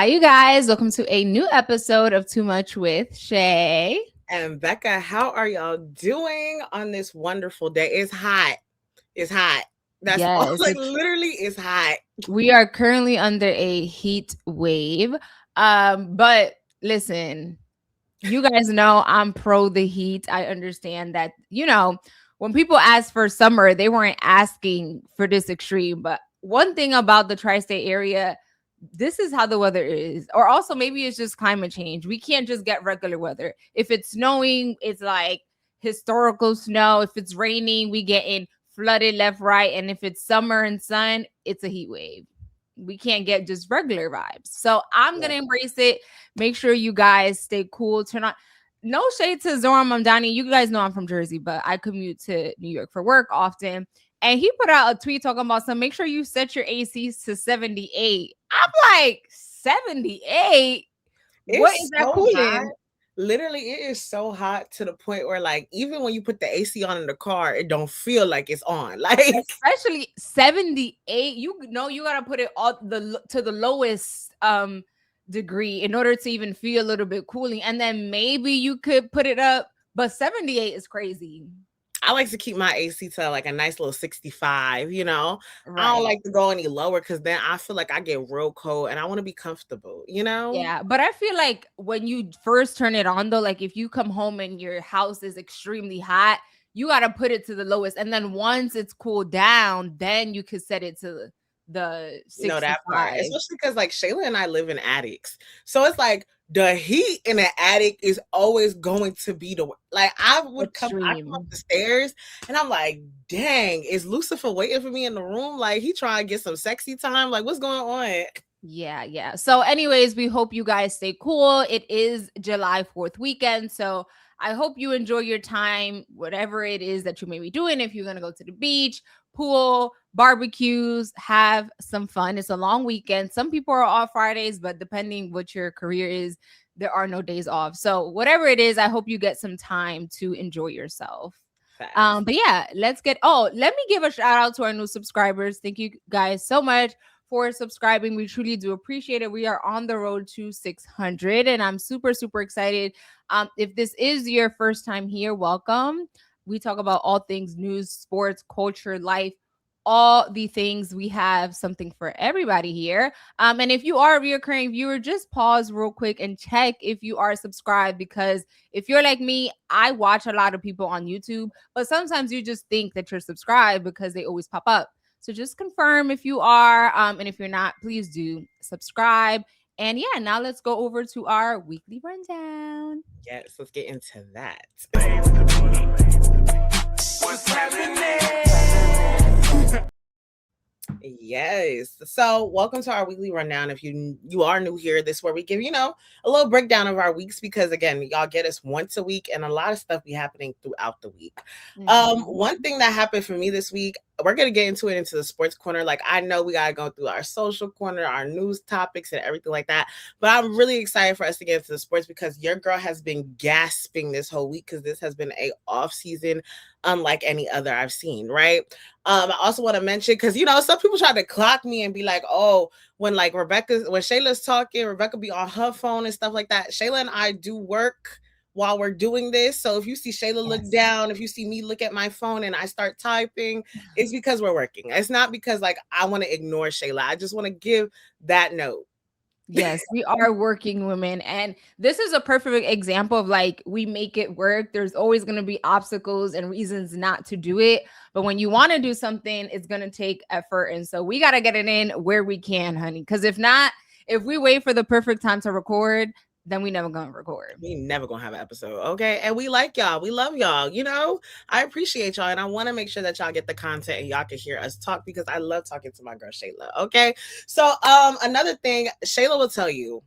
Hi, you guys. Welcome to a new episode of Too Much with Shey and Becca. How are y'all doing on this wonderful day? It's hot. It's hot. That's all. Yes, Like literally, it's hot. we are currently under a heat wave. But listen, you guys know I'm pro the heat. I understand that, when people ask for summer, they weren't asking for this extreme. But one thing about the tri-state area, this is how the weather is. Or also maybe it's just climate change. We can't just get regular weather. If it's snowing, it's like historical snow. If it's raining, we get in flooded left, right. And if it's summer and sun, it's a heat wave. We can't get just regular vibes. So I'm going to embrace it. Make sure you guys stay cool. Turn on. No shade to Zoram Mamdani. You guys know I'm from Jersey, but I commute to New York for work often. And he put out a tweet talking about make sure you set your ACs to 78. I'm like, 78? What is that cooling? Literally, it is so hot to the point where, like, even when you put the AC on in the car, it don't feel like it's on. Like, especially 78, you gotta put it all to the lowest degree in order to even feel a little bit cooling, and then maybe you could put it up, but 78 is crazy. I like to keep my AC to like a nice little 65, Right. I don't like to go any lower because then I feel like I get real cold and I want to be comfortable, Yeah, but I feel like when you first turn it on, though, like if you come home and your house is extremely hot, you got to put it to the lowest. And then once it's cooled down, then you could set it to the 65. That part. Especially because like Shayla and I live in attics. So it's like the heat in the attic is always going to be I come up the stairs and I'm like, dang, is Lucifer waiting for me in the room? Like he trying to get some sexy time. Like what's going on? Yeah. So anyways, we hope you guys stay cool. It is July 4th weekend. So I hope you enjoy your time, whatever it is that you may be doing. If you're going to go to the beach, pool, barbecues, have some fun. It's a long weekend. Some people are off Fridays, but depending what your career is, there are no days off. So whatever it is, I hope you get some time to enjoy yourself. But yeah, let me give a shout out to our new subscribers. Thank you guys so much for subscribing. We truly do appreciate it. We are on the road to 600 and I'm super excited. If this is your first time here, welcome. We talk about all things news, sports, culture, life, all the things. We have something for everybody here. And if you are a recurring viewer, just pause real quick and check if you are subscribed, because if you're like me, I watch a lot of people on YouTube, but sometimes you just think that you're subscribed because they always pop up. So just confirm if you are, and if you're not, please do subscribe. And yeah, now let's go over to our weekly rundown. Yes, let's get into that. What's Yes. So welcome to our weekly rundown. If you are new here, this is where we give, a little breakdown of our weeks, because again, y'all get us once a week and a lot of stuff be happening throughout the week. One thing that happened for me this week, we're going to get into it into the sports corner. Like I know we got to go through our social corner, our news topics and everything like that. But I'm really excited for us to get into the sports because your girl has been gasping this whole week because this has been a off season unlike any other I've seen, right? I also want to mention, because some people try to clock me and be like, oh, when Shayla's talking, Rebecca be on her phone and stuff like that. Shayla and I do work while we're doing this. So if you see Shayla look down, if you see me look at my phone and I start typing, it's because we're working. It's not because like I want to ignore Shayla. I just want to give that note. Yes, we are working women. And this is a perfect example of like, we make it work. There's always going to be obstacles and reasons not to do it. But when you want to do something, it's going to take effort. And so we got to get it in where we can, honey. Because if not, if we wait for the perfect time to record, then we never gonna record. We never gonna have an episode, okay? And we like y'all. We love y'all. I appreciate y'all, and I want to make sure that y'all get the content and y'all can hear us talk, because I love talking to my girl Shayla. Okay, so another thing, Shayla will tell you,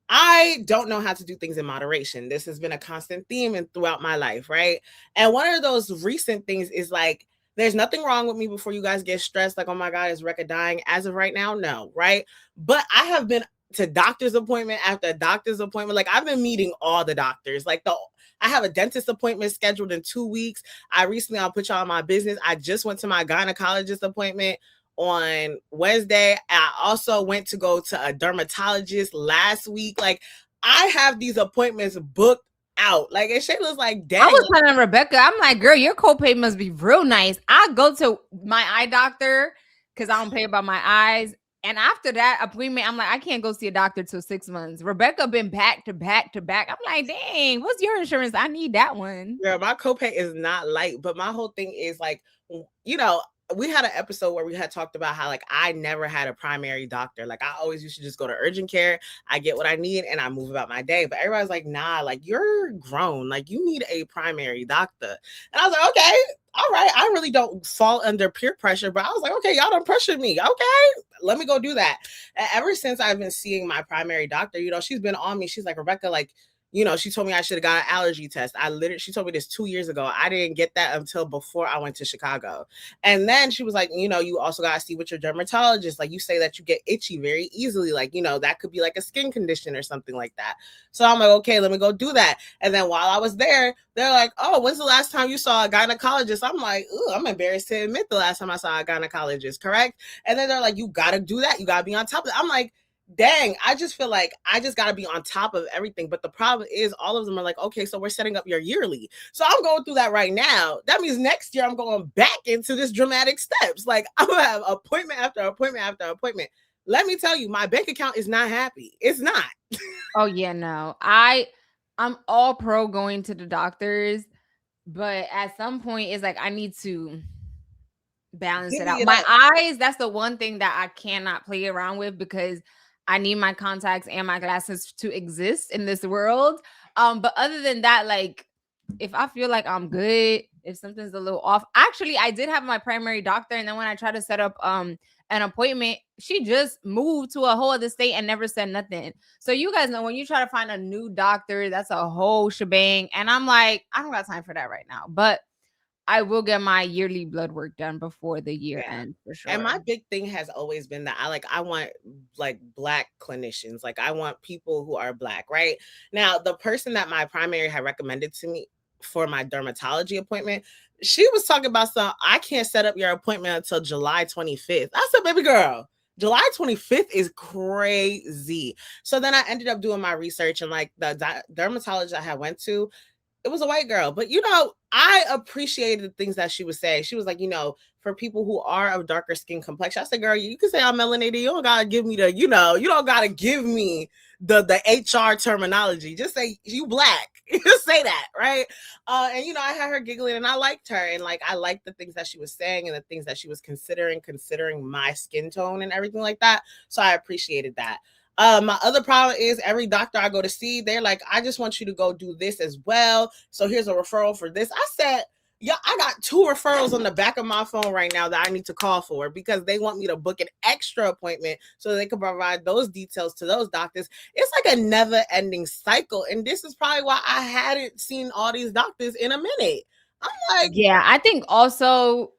I don't know how to do things in moderation. This has been a constant theme and throughout my life, right? And one of those recent things is like, there's nothing wrong with me before you guys get stressed. Like, oh my God, is Rekha dying? As of right now, no, right? But I have been to doctor's appointment after doctor's appointment. Like I've been meeting all the doctors. Like I have a dentist appointment scheduled in 2 weeks. I'll put y'all on my business. I just went to my gynecologist appointment on Wednesday. I also went to go to a dermatologist last week. Like, I have these appointments booked out. Like, and Shayla's like, I dang. was telling Rebecca, I'm like, girl, your copay must be real nice. I go to my eye doctor because I don't pay about my eyes. And after that appointment, I'm like, I can't go see a doctor till 6 months. Rebecca been back to back to back. I'm like, dang, what's your insurance? I need that one. Yeah, my copay is not light, but my whole thing is like, we had an episode where we had talked about how like I never had a primary doctor. Like, I always used to just go to urgent care. I get what I need and I move about my day. But everybody's like, nah, like, you're grown. Like, you need a primary doctor. And I was like, okay, all right. I really don't fall under peer pressure, but I was like, okay, y'all don't pressure me. Okay, let me go do that. And ever since I've been seeing my primary doctor, she's been on me. She's like, Rebecca, like, she told me I should have got an allergy test. She told me this 2 years ago. I didn't get that until before I went to Chicago. And then she was like, you also got to see with your dermatologist. Like, you say that you get itchy very easily. Like, that could be like a skin condition or something like that. So I'm like, okay, let me go do that. And then while I was there, they're like, oh, when's the last time you saw a gynecologist? I'm like, ooh, I'm embarrassed to admit the last time I saw a gynecologist, correct? And then they're like, you got to do that. You got to be on top of it. I'm like, dang, I just feel like I just got to be on top of everything. But the problem is all of them are like, okay, so we're setting up your yearly. So I'm going through that right now. That means next year I'm going back into this dramatic steps. Like, I'm going to have appointment after appointment after appointment. Let me tell you, my bank account is not happy. It's not. Oh yeah, no. I'm all pro going to the doctors, but at some point it's like I need to balance it out. My eyes, that's the one thing that I cannot play around with because I need my contacts and my glasses to exist in this world. But other than that, like if I feel like I'm good, if something's a little off. Actually, I did have my primary doctor, and then when I tried to set up an appointment, she just moved to a whole other state and never said nothing. So you guys know when you try to find a new doctor, that's a whole shebang. And I'm like, I don't got time for that right now. But I will get my yearly blood work done before the year ends for sure. And my big thing has always been that I want like Black clinicians. Like, I want people who are Black, right? Now, the person that my primary had recommended to me for my dermatology appointment, she was talking about I can't set up your appointment until July 25th. I said, baby girl, July 25th is crazy. So then I ended up doing my research, and like the dermatologist I had went to, it was a white girl, but I appreciated the things that she was saying. She was like, for people who are of darker skin complexion, I said, girl, you can say I'm melanated. You don't gotta give me you don't gotta give me the HR terminology. Just say you Black. Just say that, right? And I had her giggling, and I liked her, and like I liked the things that she was saying and the things that she was considering my skin tone and everything like that. So I appreciated that. My other problem is every doctor I go to see, they're like, I just want you to go do this as well. So here's a referral for this. I said, yeah, I got 2 referrals on the back of my phone right now that I need to call for because they want me to book an extra appointment so they can provide those details to those doctors. It's like a never ending cycle. And this is probably why I hadn't seen all these doctors in a minute. I'm like, yeah, I think also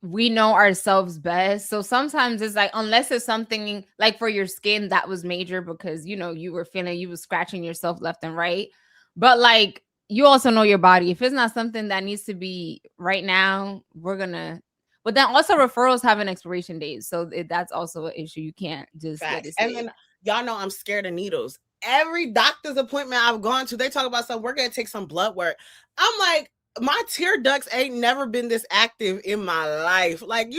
we know ourselves best. So sometimes it's like, unless it's something like for your skin that was major because, you were feeling, you were scratching yourself left and right. But like, you also know your body. If it's not something that needs to be right now, but then also referrals have an expiration date. So that's also an issue. You can't just let it and sit. then y'all know I'm scared of needles. Every doctor's appointment I've gone to, they talk about we're going to take some blood work. I'm like, my tear ducts ain't never been this active in my life. Like,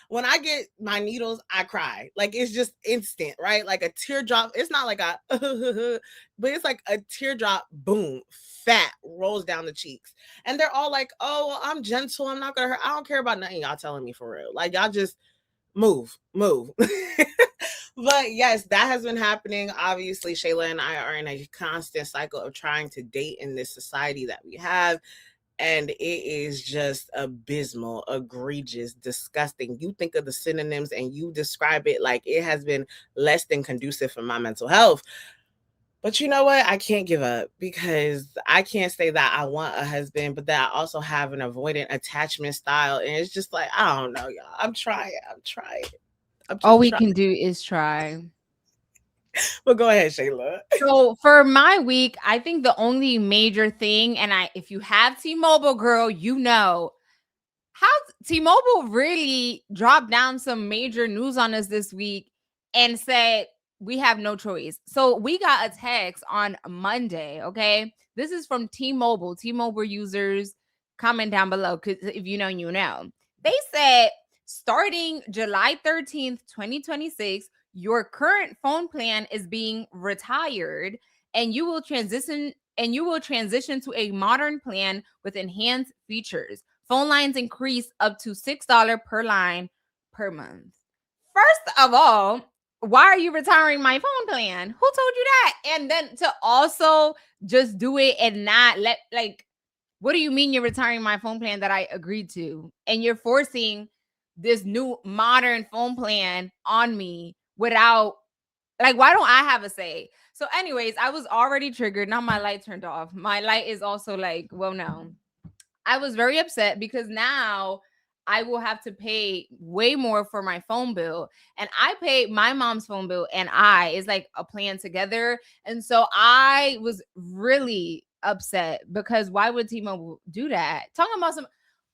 when I get my needles, I cry. Like, it's just instant, right? Like a teardrop. It's not like but it's like a teardrop, boom, fat rolls down the cheeks. And they're all like, oh, well, I'm gentle. I'm not going to hurt. I don't care about nothing y'all telling me for real. Like, y'all just move. But yes, that has been happening. Obviously, Shayla and I are in a constant cycle of trying to date in this society that we have. And it is just abysmal, egregious, disgusting. You think of the synonyms and you describe it like it has been less than conducive for my mental health. But you know what? I can't give up because I can't say that I want a husband, but that I also have an avoidant attachment style. And it's just like, I don't know, y'all. I'm trying. All we can do is try. But go ahead, Shayla. So for my week, I think the only major thing, and if you have T-Mobile, girl, how T-Mobile really dropped down some major news on us this week and said we have no choice. So we got a text on Monday, okay? This is from T-Mobile. T-Mobile users, comment down below, because if you know, you know. They said starting July 13th, 2026, your current phone plan is being retired and you will transition to a modern plan with enhanced features. Phone lines increase up to $6 per line per month. First of all, why are you retiring my phone plan? Who told you that? And then to also just do it and not let, like, what do you mean you're retiring my phone plan that I agreed to? And you're forcing this new modern phone plan on me without, like, why don't I have a say? So, anyways, I was already triggered. Now my light turned off. My light is also like, well, no. I was very upset because now I will have to pay way more for my phone bill. And I pay my mom's phone bill and is like a plan together. And so I was really upset because why would T-Mobile do that? Talking about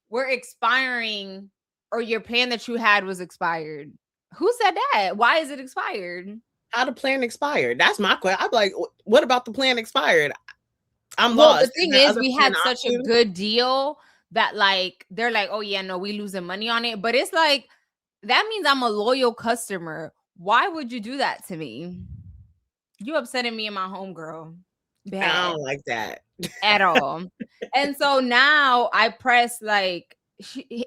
we're expiring, or your plan that you had was expired. Who said that? Why is it expired? How the plan expired? That's my question. I'm like, what about the plan expired? I'm Well, lost. the thing There is, other we plan had such a options? good deal that, like, they're like, oh yeah, no, we losing money on it. But it's like, that means I'm a loyal customer. Why would you do that to me? You upsetting me and my homegirl I bad don't like that. at all. And so now I press like,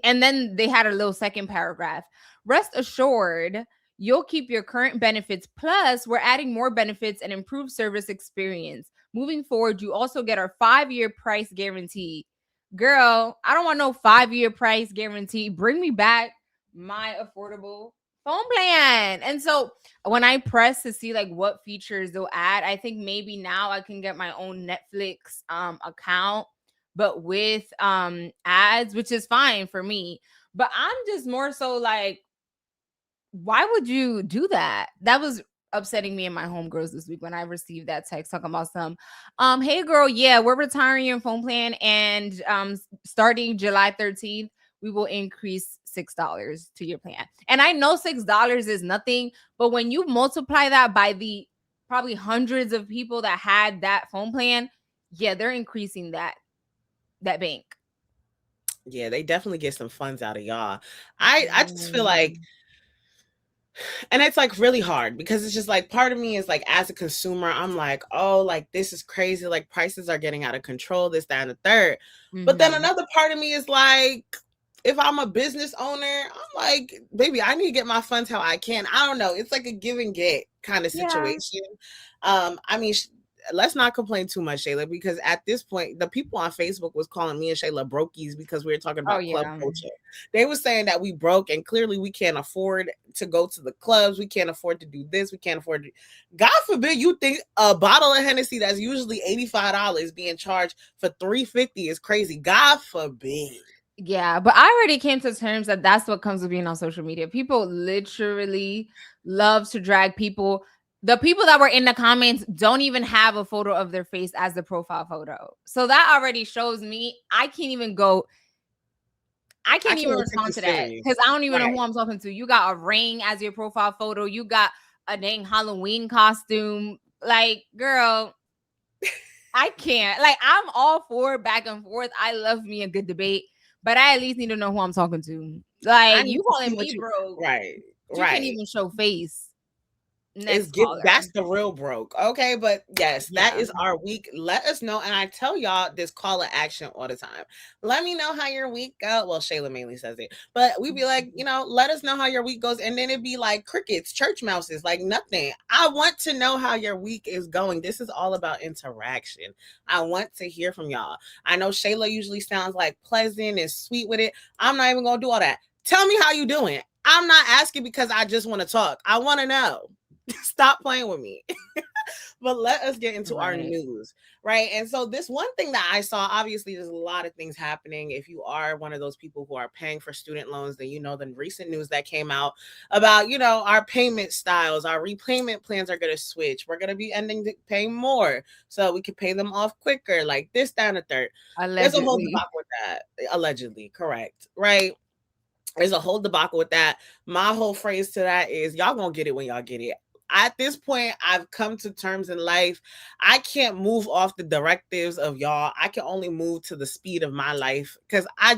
and then they had a little second paragraph. Rest assured, you'll keep your current benefits. Plus, we're adding more benefits and improved service experience. Moving forward, you also get our 5-year price guarantee. Girl, I don't want no 5-year price guarantee. Bring me back my affordable phone plan. And so when I press to see like what features they'll add, I think maybe now I can get my own Netflix account, but with ads, which is fine for me. But I'm just more so like, why would you do that? That was upsetting me and my homegirls this week when I received that text talking about hey girl, yeah, we're retiring your phone plan, and starting July 13th, we will increase $6 to your plan. And I know $6 is nothing, but when you multiply that by the probably hundreds of people that had that phone plan, yeah, they're increasing that bank. Yeah, they definitely get some funds out of y'all. I just feel like, and it's like really hard because it's just like part of me is like, as a consumer, I'm like, oh, like this is crazy. Like prices are getting out of control, this, that, and the third. But then another part of me is like, if I'm a business owner, I'm like, baby, I need to get my funds how I can. I don't know. It's like a give and get kind of situation. I mean, let's not complain too much, Shayla, because at this point, the people on Facebook was calling me and Shayla brokies because we were talking about club culture. They were saying that we broke and clearly we can't afford to go to the clubs. We can't afford to do this. We can't afford to. God forbid you think a bottle of Hennessy that's usually $85 being charged for $3.50 is crazy. God forbid. Yeah, but I already came to terms that that's what comes with being on social media. People literally love to drag people. The people that were in the comments don't even have a photo of their face as the profile photo. So that already shows me I can't even respond to that because I don't even know who I'm talking to. You got a ring as your profile photo. You got a dang Halloween costume. Like, girl, I can't. Like, I'm all for back and forth. I love me a good debate, but I at least need to know who I'm talking to. Like, you calling me broke. Right. You can't even show face. That's the real broke. Okay, but yes, that is our week. Let us know, and I tell y'all this call to action all the time. Let me know how your week goes. Well, Shayla mainly says it, but we'd be like, let us know how your week goes, and then it'd be like crickets, church mouses, like nothing. I want to know how your week is going. This is all about interaction. I want to hear from y'all. I know Shayla usually sounds like pleasant and sweet with it. I'm not even gonna do all that. Tell me how you doing. I'm not asking because I just want to talk. I want to know. Stop playing with me. But let us get into our Right. news, right? And so this one thing that I saw, obviously there's a lot of things happening. If you are one of those people who are paying for student loans, then you know the recent news that came out about, our payment styles, our repayment plans are going to switch. We're going to be ending paying more so we can pay them off quicker, like this, that, and the third. There's a whole Allegedly. debacle with that. Allegedly, correct, right? There's a whole debacle with that. My whole phrase to that is y'all gonna get it when y'all get it. At this point, I've come to terms in life. I can't move off the directives of y'all. I can only move to the speed of my life because I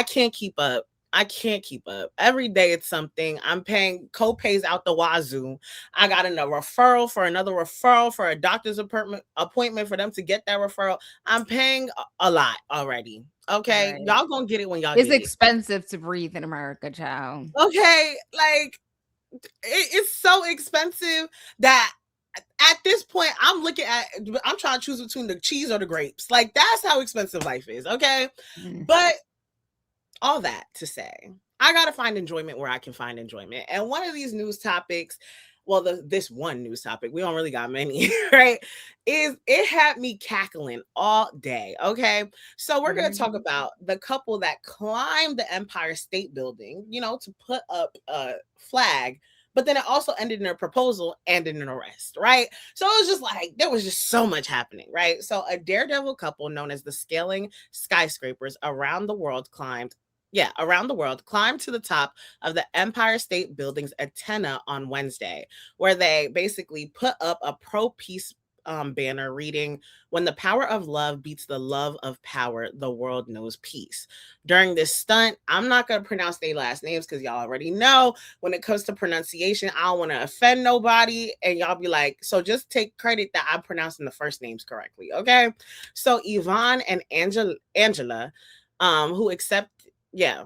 can't keep up. I can't keep up. Every day it's something. I'm paying co-pays out the wazoo. I got a referral for another referral for a doctor's appointment for them to get that referral. I'm paying a lot already. Okay. Right. Y'all gonna get it when y'all It's get it. expensive to breathe in America, child. Okay. Like, it's so expensive that at this point I'm trying to choose between the cheese or the grapes. Like, that's how expensive life is. Okay. Mm. But all that to say, I gotta find enjoyment where I can find enjoyment. And one of these news topics, well, this one news topic, we don't really got many, right? Is it had me cackling all day. Okay. So we're gonna talk Mhm. about the couple that climbed the Empire State Building, to put up a flag. But then it also ended in a proposal and in an arrest, right? So it was just like, there was just so much happening, right? So a daredevil couple known as the Scaling Skyscrapers around the world, climbed to the top of the Empire State Building's antenna on Wednesday, where they basically put up a pro-peace banner reading, "When the power of love beats the love of power, the world knows peace." During this stunt, I'm not going to pronounce their last names because y'all already know when it comes to pronunciation, I don't want to offend nobody. And y'all be like, so just take credit that I'm pronouncing the first names correctly. Okay. So Yvonne and Angela, who yeah,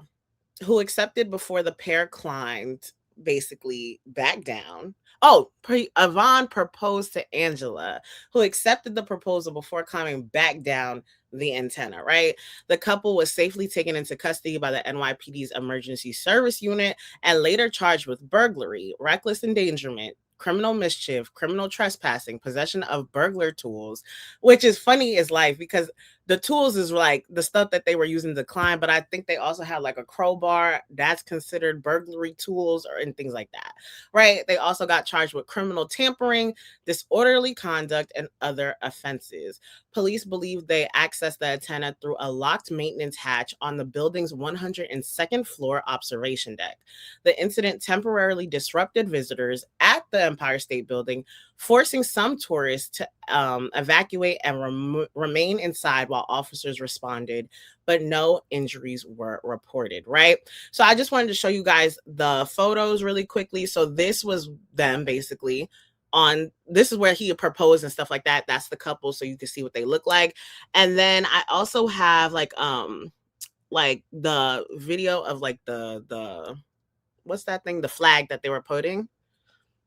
who accepted before the pair climbed basically back down. Oh, Yvonne proposed to Angela, who accepted the proposal before climbing back down the antenna, right? The couple was safely taken into custody by the NYPD's Emergency Service Unit and later charged with burglary, reckless endangerment, criminal mischief, criminal trespassing, possession of burglar tools, which is funny as life because the tools is like the stuff that they were using to climb, but I think they also had like a crowbar that's considered burglary tools and things like that, right? They also got charged with criminal tampering, disorderly conduct, and other offenses. Police believe they accessed the antenna through a locked maintenance hatch on the building's 102nd floor observation deck. The incident temporarily disrupted visitors at the Empire State Building, forcing some tourists to evacuate and remain inside while officers responded, but no injuries were reported, right? So I just wanted to show you guys the photos really quickly. So this was them basically this is where he proposed and stuff like that. That's the couple, so you can see what they look like. And then I also have like the video of like the what's that thing, the flag that they were putting.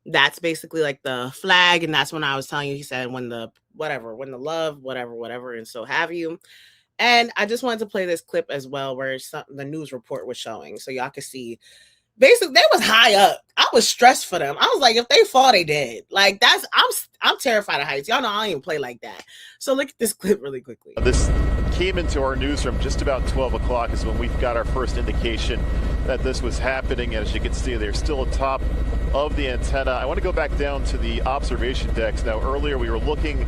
That's basically like the flag. And that's when I was telling you, he said, when the love, whatever, and so have you. And I just wanted to play this clip as well, where the news report was showing, so y'all could see. Basically, they was high up. I was stressed for them. I was like, if they fall, they dead. Like, I'm terrified of heights. Y'all know I don't even play like that. So look at this clip really quickly. This came into our newsroom just about 12 o'clock is when we've got our first indication that this was happening. As you can see, they're still atop of the antenna. I want to go back down to the observation decks. Now, earlier we were looking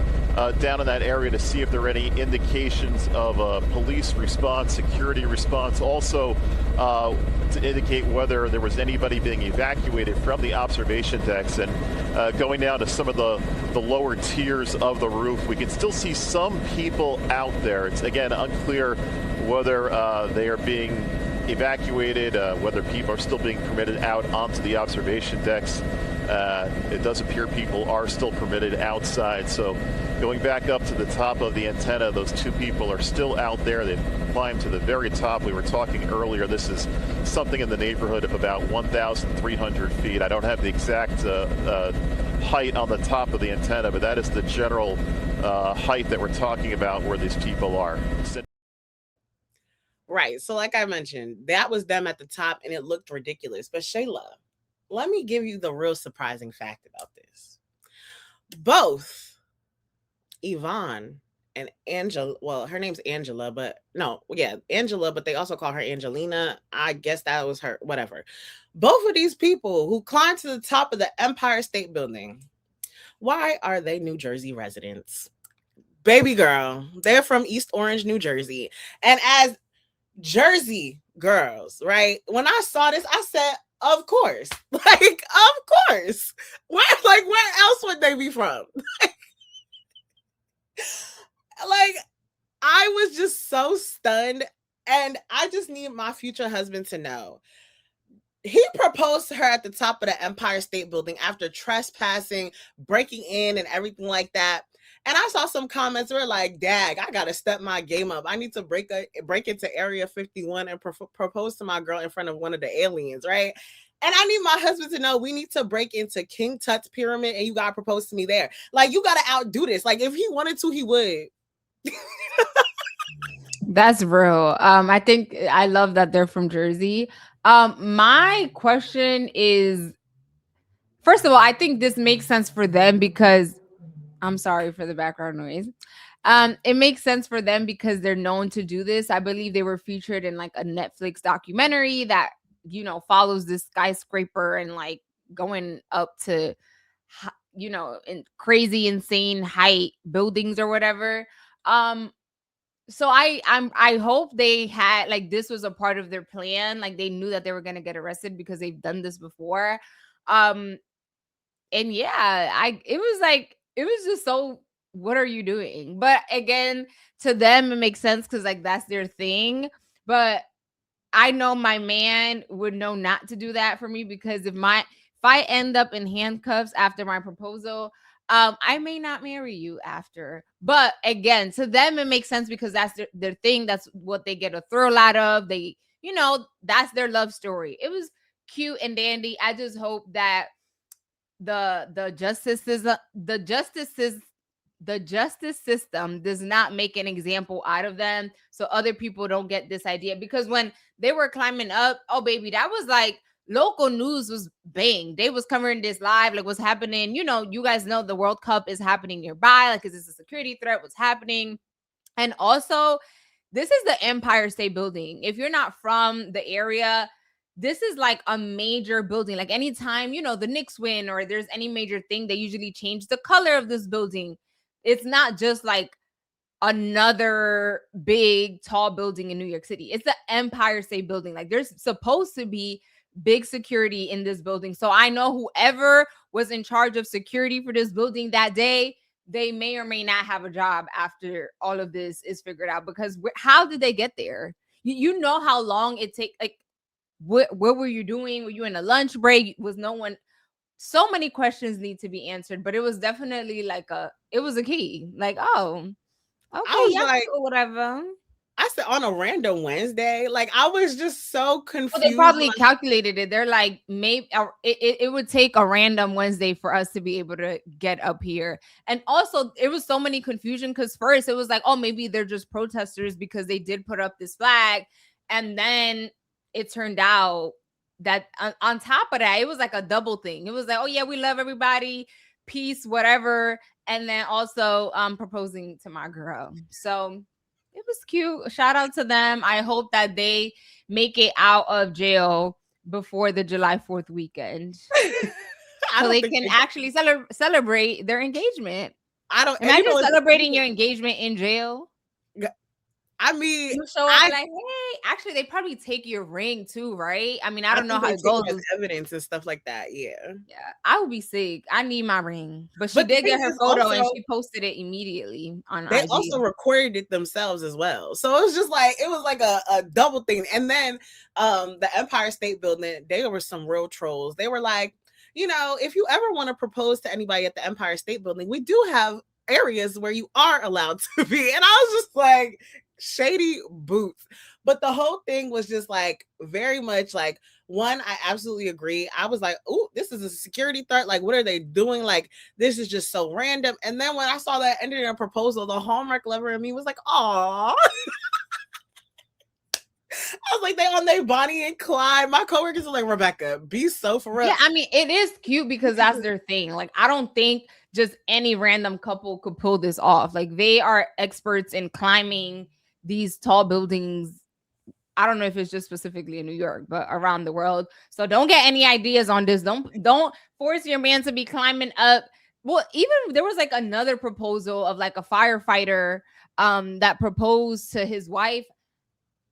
down in that area to see if there were any indications of a police response, security response, also to indicate whether there was anybody being evacuated from the observation decks. And going down to some of the lower tiers of the roof, we can still see some people out there. It's, again, unclear whether they are being evacuated, whether people are still being permitted out onto the observation decks. It does appear people are still permitted outside. So going back up to the top of the antenna, those two people are still out there. They've climbed to the very top. We were talking earlier, this is something in the neighborhood of about 1,300 feet. I don't have the exact height on the top of the antenna, but that is the general height that we're talking about where these people are. Right. So like I mentioned, that was them at the top and it looked ridiculous. But Shayla, let me give you the real surprising fact about this. both Yvonne and Angela, well, her name's Angela, but no, yeah, Angela, but they also call her Angelina. I guess that was her, whatever. Both of these people who climbed to the top of the Empire State Building, why are they New Jersey residents? Baby girl, they're from East Orange, New Jersey. And as Jersey girls, right? When I saw this, I said, of course. Like, of course. Where else would they be from? Like, I was just so stunned. And I just need my future husband to know. He proposed to her at the top of the Empire State Building after trespassing, breaking in, and everything like that. And I saw some comments were like, "Dag, I gotta step my game up. I need to break into Area 51 and propose to my girl in front of one of the aliens, right?" And I need my husband to know we need to break into King Tut's pyramid, and you gotta propose to me there. Like, you gotta outdo this. Like, if he wanted to, he would. That's real. I think I love that they're from Jersey. My question is, first of all, I think this makes sense for them because I'm sorry for the background noise. It makes sense for them because they're known to do this. I believe they were featured in like a Netflix documentary that, follows this skyscraper and like going up to, in crazy, insane height buildings or whatever. So I hope they had like this was a part of their plan. Like they knew that they were gonna get arrested because they've done this before. And yeah, it was just so what are you doing? But again, to them it makes sense because like that's their thing. But I know my man would know not to do that for me because if I end up in handcuffs after my proposal, I may not marry you after. But again, to them it makes sense because that's their thing. That's what they get a thrill out of. They, that's their love story. It was cute and dandy. I just hope that the justice system does not make an example out of them so other people don't get this idea. Because when they were climbing up, oh baby, that was like local news was bang. They was covering this live, like what's happening. You guys know the World Cup is happening nearby. Like, is this a security threat? What's happening? And also, this is the Empire State Building. If you're not from the area, this is like a major building. Like anytime, the Knicks win or there's any major thing, they usually change the color of this building. It's not just like another big tall building in New York City. It's the Empire State Building. Like there's supposed to be big security in this building. So I know whoever was in charge of security for this building that day, they may or may not have a job after all of this is figured out. Because how did they get there? You know how long it take? Like, what were you doing? Were you in a lunch break? Was no one? So many questions need to be answered. But it was definitely like it was a key. Like, oh, okay, I was yeah, like, whatever. I said on a random Wednesday. Like, I was just so confused. Well, they probably calculated it. They're like, maybe it would take a random Wednesday for us to be able to get up here. And also, it was so many confusion because first it was like, oh, maybe they're just protesters because they did put up this flag. And then it turned out that on top of that, it was like a double thing. It was like, oh, yeah, we love everybody, peace, whatever. And then also proposing to my girl. So it was cute. Shout out to them. I hope that they make it out of jail before the July 4th weekend. So they can actually celebrate their engagement. Imagine celebrating your engagement in jail. I mean, you show up like, hey, actually, they probably take your ring too, right? I mean, I don't know how it goes. Evidence and stuff like that. Yeah. I would be sick. I need my ring, but she did get her photo and she posted it immediately on. They IG. also recorded it themselves as well, so it was just like a double thing. And then the Empire State Building, there were some real trolls. They were like, if you ever want to propose to anybody at the Empire State Building, we do have areas where you are allowed to be. And I was just like, shady boots. But the whole thing was just like very much like, one, I absolutely agree. I was like, oh, this is a security threat. Like, what are they doing? Like, this is just so random. And then when I saw that ended in a proposal, the Hallmark lover in me was like, aw. I was like, they on their Bonnie and Clyde. My coworkers are like, Rebecca, be so for real. Yeah, I mean, it is cute because that's their thing. Like, I don't think just any random couple could pull this off. Like, they are experts in climbing these tall buildings. I don't know if it's just specifically in New York, but around the world. So don't get any ideas on this. Don't force your man to be climbing up. Well, even there was like another proposal of like a firefighter that proposed to his wife.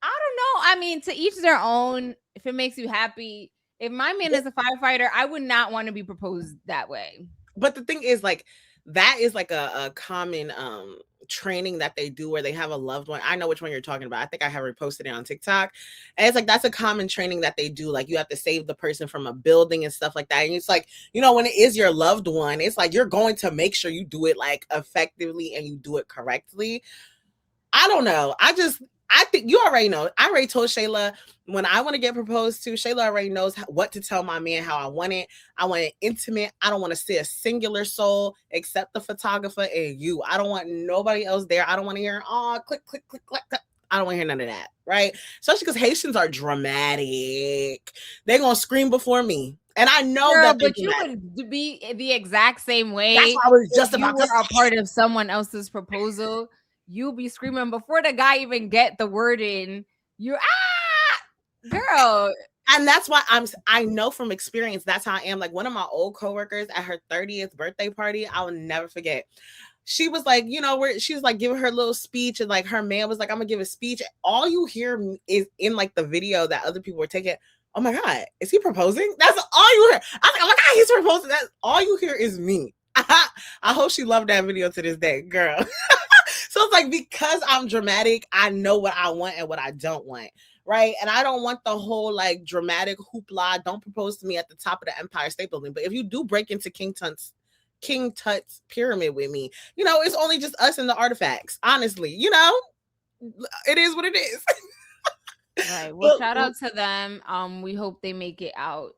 I don't know. I mean, to each their own. If it makes you happy. If my man is a firefighter, I would not want to be proposed that way. But the thing is, like, that is like a common training that they do where they have a loved one. I know which one you're talking about. I think I have reposted it on TikTok. And it's like, that's a common training that they do. Like, you have to save the person from a building and stuff like that. And it's like, you know, when it is your loved one, it's like, you're going to make sure you do it like effectively and you do it correctly. I don't know. I think you already know. I already told Shayla when I want to get proposed to. Shayla already knows what to tell my man, how I want it. I want it intimate. I don't want to see a singular soul except the photographer and you. I don't want nobody else there. I don't want to hear, oh, click, click, click, click, click. I don't want to hear none of that, right? Especially because Haitians are dramatic. They're going to scream before me. And I know that. But you would be the exact same way. That's what I was just about to say. You were a part of someone else's proposal. You be screaming before the guy even get the word in. You girl. And that's why I know from experience that's how I am. Like, one of my old coworkers at her 30th birthday party, I will never forget. She was like, you know, where she was like giving her little speech, and like her man was like, I'm gonna give a speech. All you hear is in like the video that other people were taking. Oh my God, is he proposing? That's all you hear. I was like, oh my God, he's proposing. That's all you hear is me. I hope she loved that video to this day, girl. So it's like, because I'm dramatic, I know what I want and what I don't want, right? And I don't want the whole like dramatic hoopla. Don't propose to me at the top of the Empire State Building. But if you do break into King Tut's pyramid with me, you know, it's only just us and the artifacts. Honestly, you know, it is what it is. Right. Well, shout out to them. We hope they make it out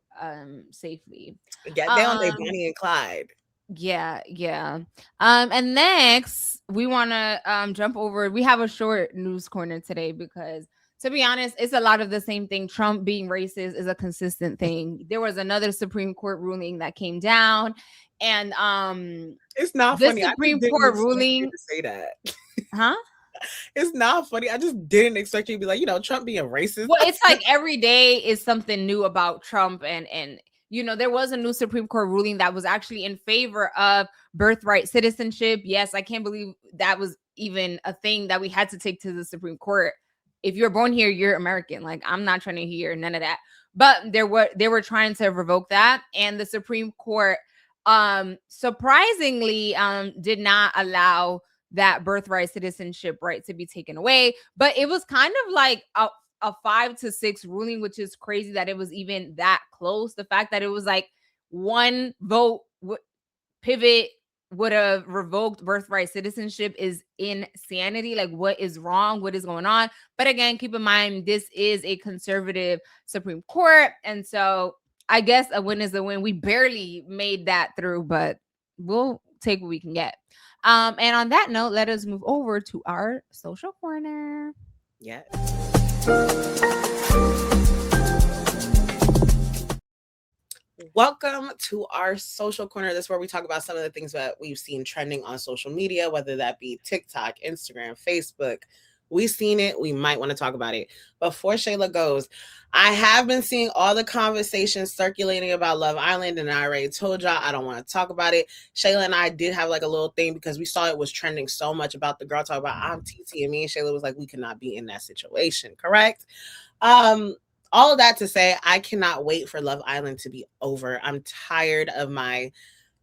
safely. Yeah, they on their Bonnie and Clyde. Yeah. And next we want to jump over. We have a short news corner today because, to be honest, it's a lot of the same thing. Trump being racist is a consistent thing. There was another Supreme Court ruling that came down, and it's not funny. Supreme Court ruling to say that, huh? It's not funny. I just didn't expect you to be like, you know, Trump being racist. Well, it's like every day is something new about Trump, and you know, there was a new Supreme Court ruling that was actually in favor of birthright citizenship. Yes, I can't believe that was even a thing that we had to take to the Supreme Court. If you're born here, you're American. Like, I'm not trying to hear none of that. But they were trying to revoke that, and the Supreme Court surprisingly did not allow that birthright citizenship right to be taken away. But it was kind of like a 5-6 ruling, which is crazy that it was even that close. The fact that it was like one vote pivot would have revoked birthright citizenship is insanity. Like, what is wrong? What is going on? But again, keep in mind, this is a conservative Supreme Court. And so I guess a win is a win. We barely made that through, but we'll take what we can get. And on that note, let us move over to our social corner. Yeah. Welcome to our social corner. This is where we talk about some of the things that we've seen trending on social media, whether that be TikTok, Instagram, Facebook. We've seen it. We might want to talk about it. Before Shayla goes, I have been seeing all the conversations circulating about Love Island, and I already told y'all I don't want to talk about it. Shayla and I did have like a little thing because we saw it was trending so much about the girl talk about I'm TT, and me and Shayla was like, we cannot be in that situation, correct? All of that to say, I cannot wait for Love Island to be over. I'm tired of my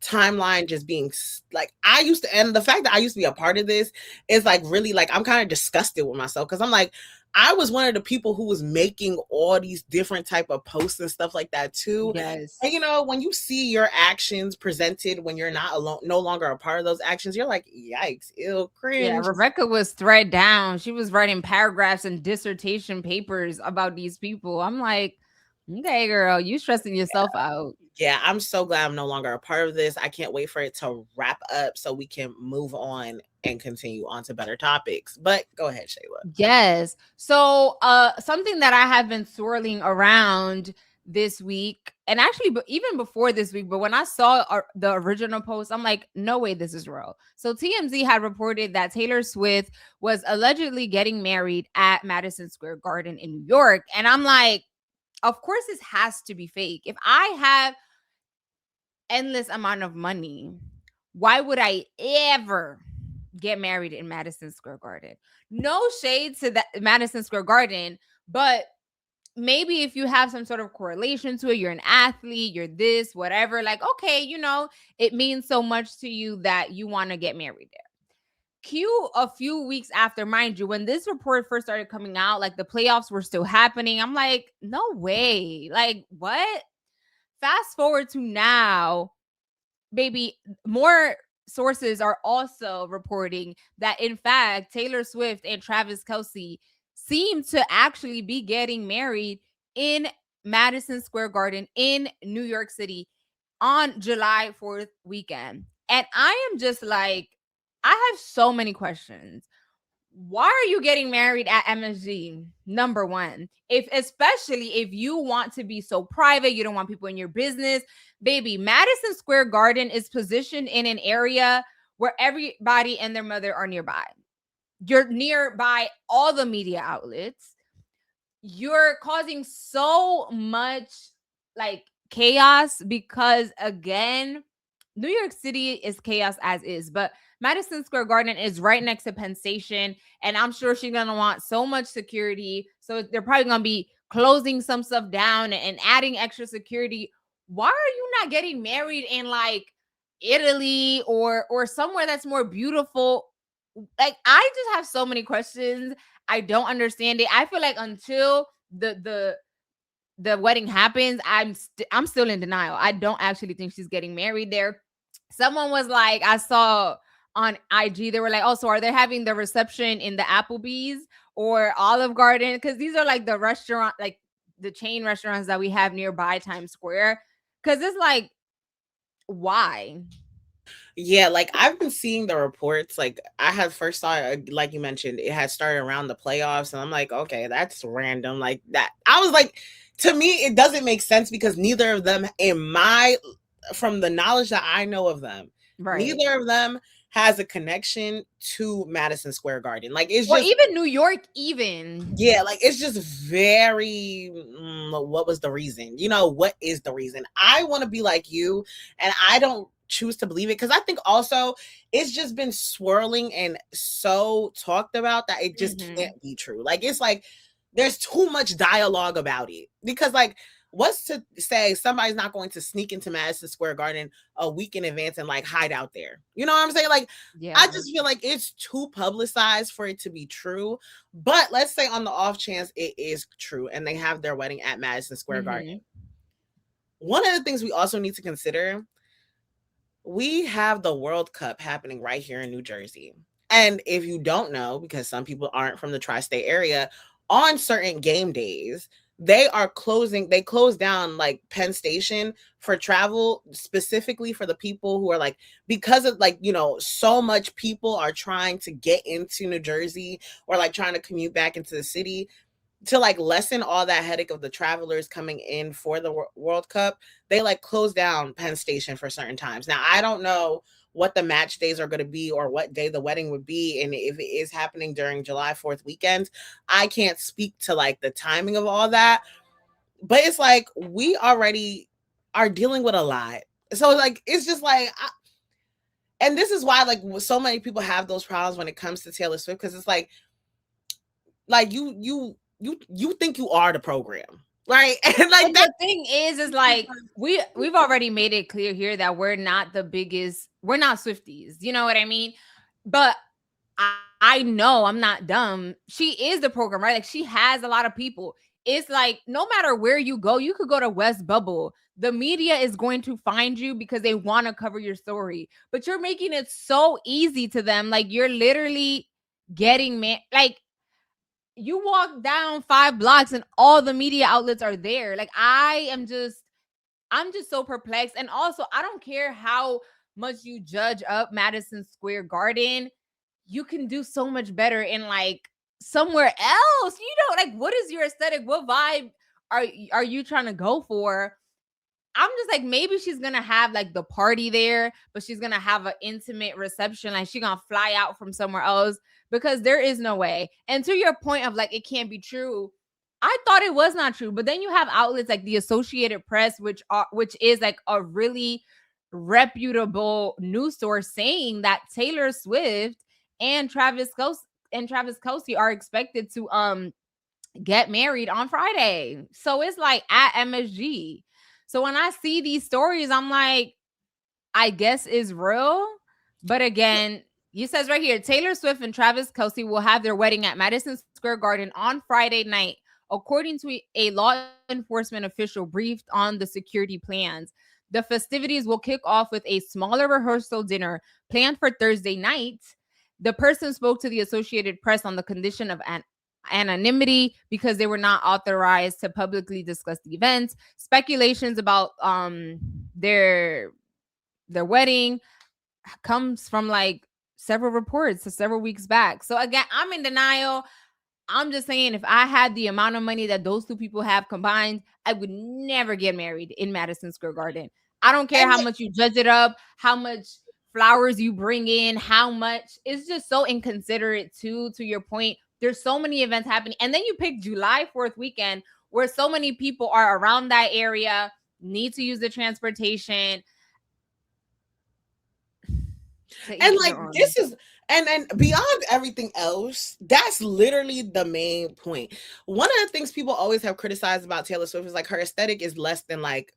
timeline just being like, and the fact that I used to be a part of this is like really like, I'm kind of disgusted with myself because I'm like, I was one of the people who was making all these different type of posts and stuff like that too. Yes. And you know, when you see your actions presented when you're not alone, no longer a part of those actions, you're like, yikes, ew, cringe. Yeah, Rebecca was thread down. She was writing paragraphs and dissertation papers about these people. I'm like, okay, girl, you stressing yourself out. Yeah, I'm so glad I'm no longer a part of this. I can't wait for it to wrap up so we can move on and continue on to better topics. But go ahead, Shayla. Yes. So something that I have been swirling around this week, and actually even before this week, but when I saw the original post, I'm like, no way this is real. So TMZ had reported that Taylor Swift was allegedly getting married at Madison Square Garden in New York, and I'm like, of course this has to be fake. If I have endless amount of money, why would I ever get married in Madison Square Garden? No shade to that Madison Square Garden, but maybe if you have some sort of correlation to it, you're an athlete, you're this, whatever, like, okay, it means so much to you that you want to get married there. Cue a few weeks after, mind you, when this report first started coming out, like the playoffs were still happening. I'm like, no way. Like, what? Fast forward to now, baby, more sources are also reporting that, in fact, Taylor Swift and Travis Kelce seem to actually be getting married in Madison Square Garden in New York City on July 4th weekend. And I am just like, I have so many questions. Why are you getting married at MSG? Number one, especially if you want to be so private, you don't want people in your business, baby. Madison Square Garden is positioned in an area where everybody and their mother are nearby. You're nearby all the media outlets. You're causing so much like chaos because, again, New York City is chaos as is, but Madison Square Garden is right next to Penn Station, and I'm sure she's gonna want so much security. So they're probably gonna be closing some stuff down and adding extra security. Why are you not getting married in like Italy or somewhere that's more beautiful? Like, I just have so many questions. I don't understand it. I feel like until the wedding happens, I'm still in denial. I don't actually think she's getting married there. Someone was like, I saw on IG, they were like, oh, so are they having the reception in the Applebee's or Olive Garden? Because these are like the restaurant, like the chain restaurants that we have nearby Times Square. Because it's like, why? Yeah, like I've been seeing the reports. Like I had first saw it, like you mentioned, it had started around the playoffs, and I'm like, okay, that's random. Like that, I was like, to me, it doesn't make sense because neither of them, from the knowledge that I know of them, Right. neither of them has a connection to Madison Square Garden. Like it's Or just, even New York, even. yeah, like it's just very. What was the reason? What is the reason? I want to be like you, and I don't choose to believe it because I think also it's just been swirling and so talked about that it just can't be true. Like it's like there's too much dialogue about it because like what's to say somebody's not going to sneak into Madison Square Garden a week in advance and like hide out there? You know what I'm saying? Like Yeah. I just feel like it's too publicized for it to be true. But let's say on the off chance it is true and they have their wedding at Madison Square Garden. One of the things we also need to consider, we have the World Cup happening right here in New Jersey. And if you don't know, because some people aren't from the tri-state area, on certain game days, they close down like Penn Station for travel, specifically for the people who are like, because of like, so much people are trying to get into New Jersey or like trying to commute back into the city, to like lessen all that headache of the travelers coming in for the World Cup, they like close down Penn Station for certain times. Now, I don't know what the match days are going to be or what day the wedding would be. And if it is happening during July 4th weekend, I can't speak to like the timing of all that. But it's like, we already are dealing with a lot. So like, it's just like, and this is why like so many people have those problems when it comes to Taylor Swift. Cause it's like you think you are the program, right? And like the thing is like we've already made it clear here that we're not the biggest, we're not Swifties, you know what I mean? But I know I'm not dumb. She is the program, right? Like she has a lot of people. It's like no matter where you go, you could go to West Bubble. The media is going to find you because they want to cover your story. But you're making it so easy to them. Like you're literally getting like you walk down 5 blocks and all the media outlets are there. Like I'm just so perplexed. And also, I don't care how much you judge up Madison Square Garden, you can do so much better in like somewhere else. Like what is your aesthetic? What vibe are you trying to go for? I'm just like, maybe she's gonna have like the party there, but she's gonna have an intimate reception. Like she's gonna fly out from somewhere else, because there is no way. And to your point of like, it can't be true, I thought it was not true. But then you have outlets like the Associated Press, which is like a really reputable news source, saying that Taylor Swift and Travis Kelce are expected to get married on Friday. So it's like at MSG. So when I see these stories, I'm like, I guess it's real. But again, he says right here, Taylor Swift and Travis Kelce will have their wedding at Madison Square Garden on Friday night, according to a law enforcement official briefed on the security plans. The festivities will kick off with a smaller rehearsal dinner planned for Thursday night. The person spoke to the Associated Press on the condition of anonymity because they were not authorized to publicly discuss the event. Speculations about their wedding comes from like several reports several weeks back. So again, I'm in denial. I'm just saying, if I had the amount of money that those two people have combined, I would never get married in Madison Square Garden. I don't care how much you judge it up, how much flowers you bring in, how much. It's just so inconsiderate too, to your point. There's so many events happening. And then you pick July 4th weekend where so many people are around that area, need to use the transportation. And like, this is, and beyond everything else, that's literally the main point. One of the things people always have criticized about Taylor Swift is like her aesthetic is less than like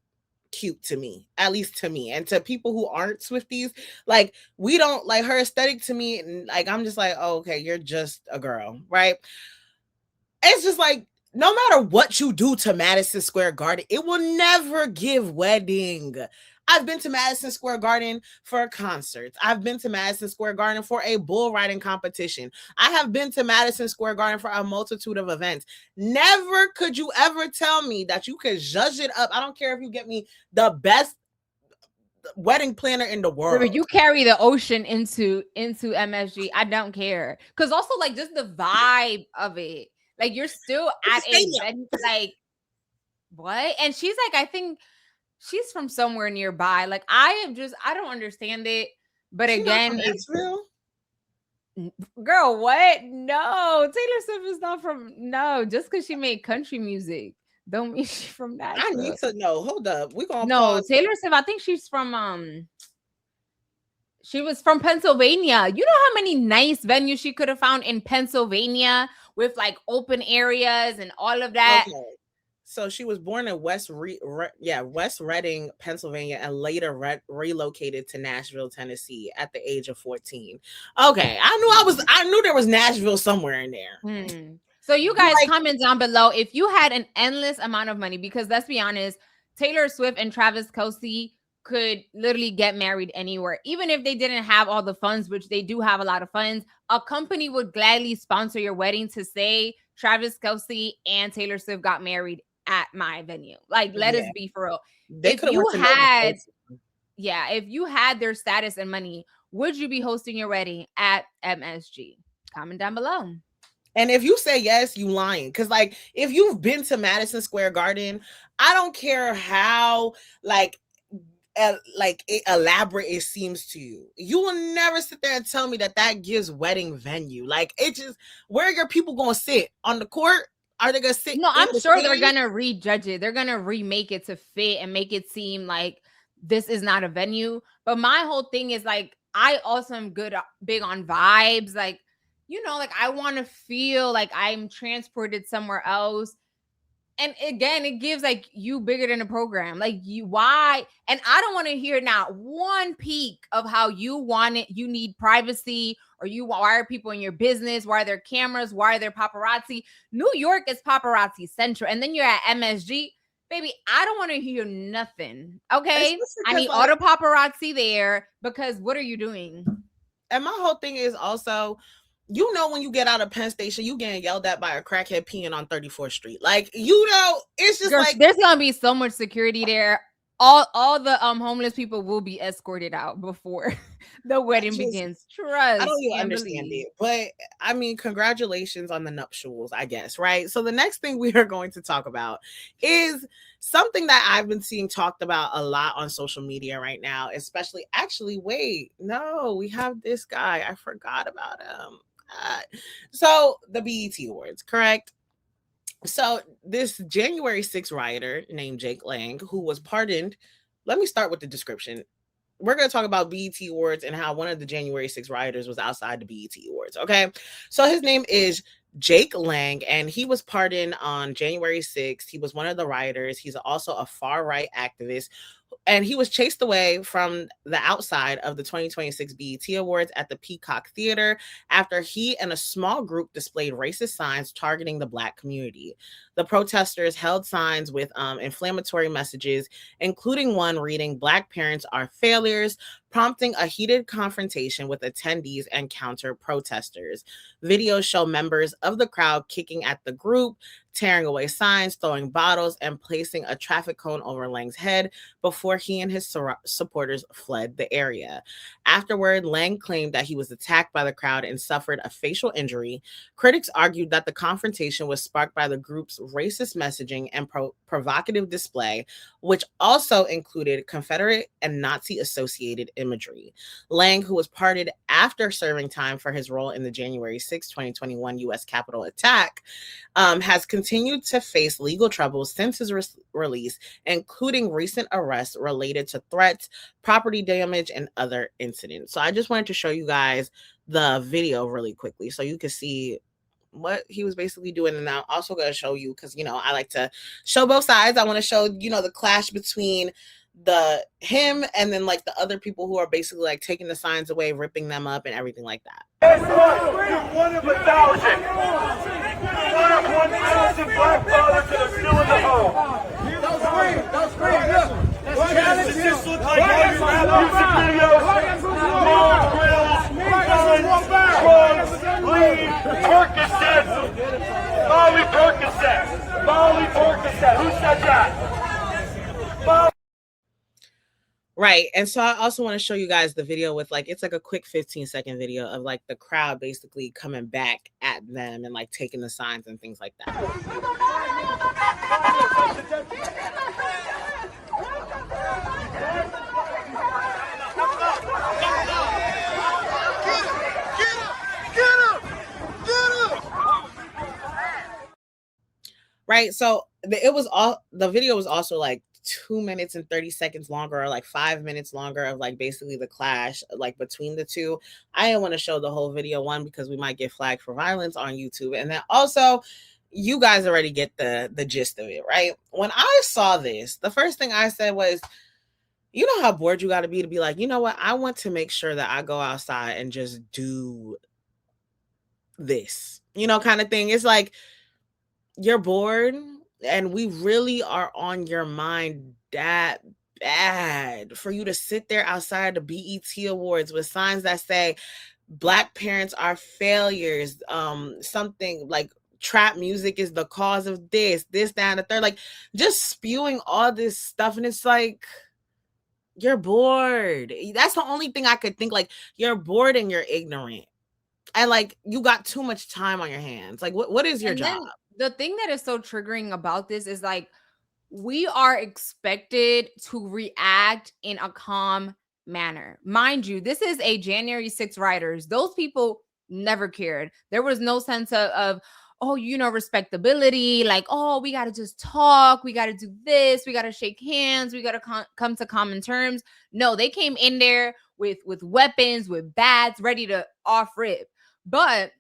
cute to me, at least to me, and to people who aren't Swifties. Like, we don't like her aesthetic to me, and like, I'm just like, oh, okay, you're just a girl, right? It's just like, no matter what you do to Madison Square Garden, it will never give wedding. I've been to Madison Square Garden for concerts. I've been to Madison Square Garden for a bull riding competition. I have been to Madison Square Garden for a multitude of events. Never could you ever tell me that you could judge it up. I don't care if you get me the best wedding planner in the world. You carry the ocean into MSG. I don't care. Because also, like, just the vibe of it. Like, you're still at a venue, like, what? And she's like, I think she's from somewhere nearby. Like, I don't understand it. But she's again, it's real. Girl, what? No, Taylor Swift is not from, no, just because she made country music don't mean she's from that. I need to know. Hold up. We're gonna pause. Taylor Swift, I think she's from she was from Pennsylvania. You know how many nice venues she could have found in Pennsylvania with like open areas and all of that. Okay. So she was born in West Reading, Pennsylvania, and later relocated to Nashville, Tennessee at the age of 14. Okay, I knew there was Nashville somewhere in there. So you guys comment down below if you had an endless amount of money, because let's be honest, Taylor Swift and Travis Kelce could literally get married anywhere. Even if they didn't have all the funds, which they do have a lot of funds, a company would gladly sponsor your wedding to say Travis Kelce and Taylor Swift got married at my venue. Like, let us be for real. If you had their status and money, would you be hosting your wedding at MSG? Comment down below. And if you say yes, you lying. Because like, if you've been to Madison Square Garden, I don't care how like elaborate it seems to you, you will never sit there and tell me that gives wedding venue. Like, it just, where are your people gonna sit? On the court? Are they gonna sit? No, I'm sure they're gonna rejudge it. They're gonna remake it to fit and make it seem like this is not a venue. But my whole thing is like, I also am big on vibes. Like, you know, like, I want to feel like I'm transported somewhere else. And again, it gives like you bigger than a program. Like, why? And I don't want to hear not one peek of how you want it. You need privacy, or why are people in your business? Why are there cameras? Why are there paparazzi? New York is paparazzi central. And then you're at MSG. Baby, I don't want to hear nothing. Okay. I need all the paparazzi there, because what are you doing? And my whole thing is also, you know, when you get out of Penn Station, you getting yelled at by a crackhead peeing on 34th Street. Like, you know, it's just like, there's gonna be so much security there. All the homeless people will be escorted out before The wedding begins. I don't Trust even and understand believe. it. But I mean, congratulations on the nuptials, I guess, right? So the next thing we are going to talk about is something that I've been seeing talked about a lot on social media right now, especially wait, no, we have this guy. I forgot about him. So the BET Awards, correct? So this January 6th rioter named Jake Lang, who was pardoned, let me start with the description. We're going to talk about BET Awards and how one of the January 6th rioters was outside the BET Awards. Okay. So his name is Jake Lang, and he was pardoned on January 6th. He was one of the rioters. He's also a far right activist, and he was chased away from the outside of the 2026 BET Awards at the Peacock Theater after he and a small group displayed racist signs targeting the Black community. The protesters held signs with inflammatory messages, including one reading, "Black parents are failures," prompting a heated confrontation with attendees and counter protesters. Videos show members of the crowd kicking at the group, tearing away signs, throwing bottles, and placing a traffic cone over Lang's head before he and his supporters fled the area. Afterward, Lang claimed that he was attacked by the crowd and suffered a facial injury. Critics argued that the confrontation was sparked by the group's racist messaging and provocative display, which also included Confederate and Nazi-associated imagery. Lang, who was pardoned after serving time for his role in the January 6, 2021 U.S. Capitol attack, has continued to face legal troubles since his release, including recent arrests related to threats, property damage, and other incidents. So I just wanted to show you guys the video really quickly so you can see what he was basically doing. And I'm also going to show you, because, I like to show both sides. I want to show, the clash between him and then like the other people who are basically like taking the signs away, ripping them up and everything like that. You're one of 1,000. One of 1,000 Black fathers that are still in the home. Don't scream. Look. Does this look like all your rap music videos? Long grills, guns, drugs, weed, Percocet. Molly Percocet. Who said that? Right. And so I also want to show you guys the video with it's like a quick 15-second video of like the crowd basically coming back at them and like taking the signs and things like that. Right. So the video was also like 2 minutes and 30 seconds longer, or like 5 minutes longer, of like basically the clash like between the two. I didn't want to show the whole video, one, because we might get flagged for violence on YouTube, and then also you guys already get the gist of it, right? When I saw this, the first thing I said was, you know how bored you got to be like, you know what, I want to make sure that I go outside and just do this, kind of thing. It's like you're bored and we really are on your mind that bad for you to sit there outside the BET Awards with signs that say Black parents are failures, something like trap music is the cause of this, that, and the third, like just spewing all this stuff. And it's like, you're bored. That's the only thing I could think. Like, you're bored and you're ignorant. And like, you got too much time on your hands. Like, what is your job? The thing that is so triggering about this is like, we are expected to react in a calm manner. Mind you, this is a January 6 rioters. Those people never cared. There was no sense of respectability. Like, oh, we got to just talk. We got to do this. We got to shake hands. We got to come to common terms. No, they came in there with weapons, with bats, ready to off rip. But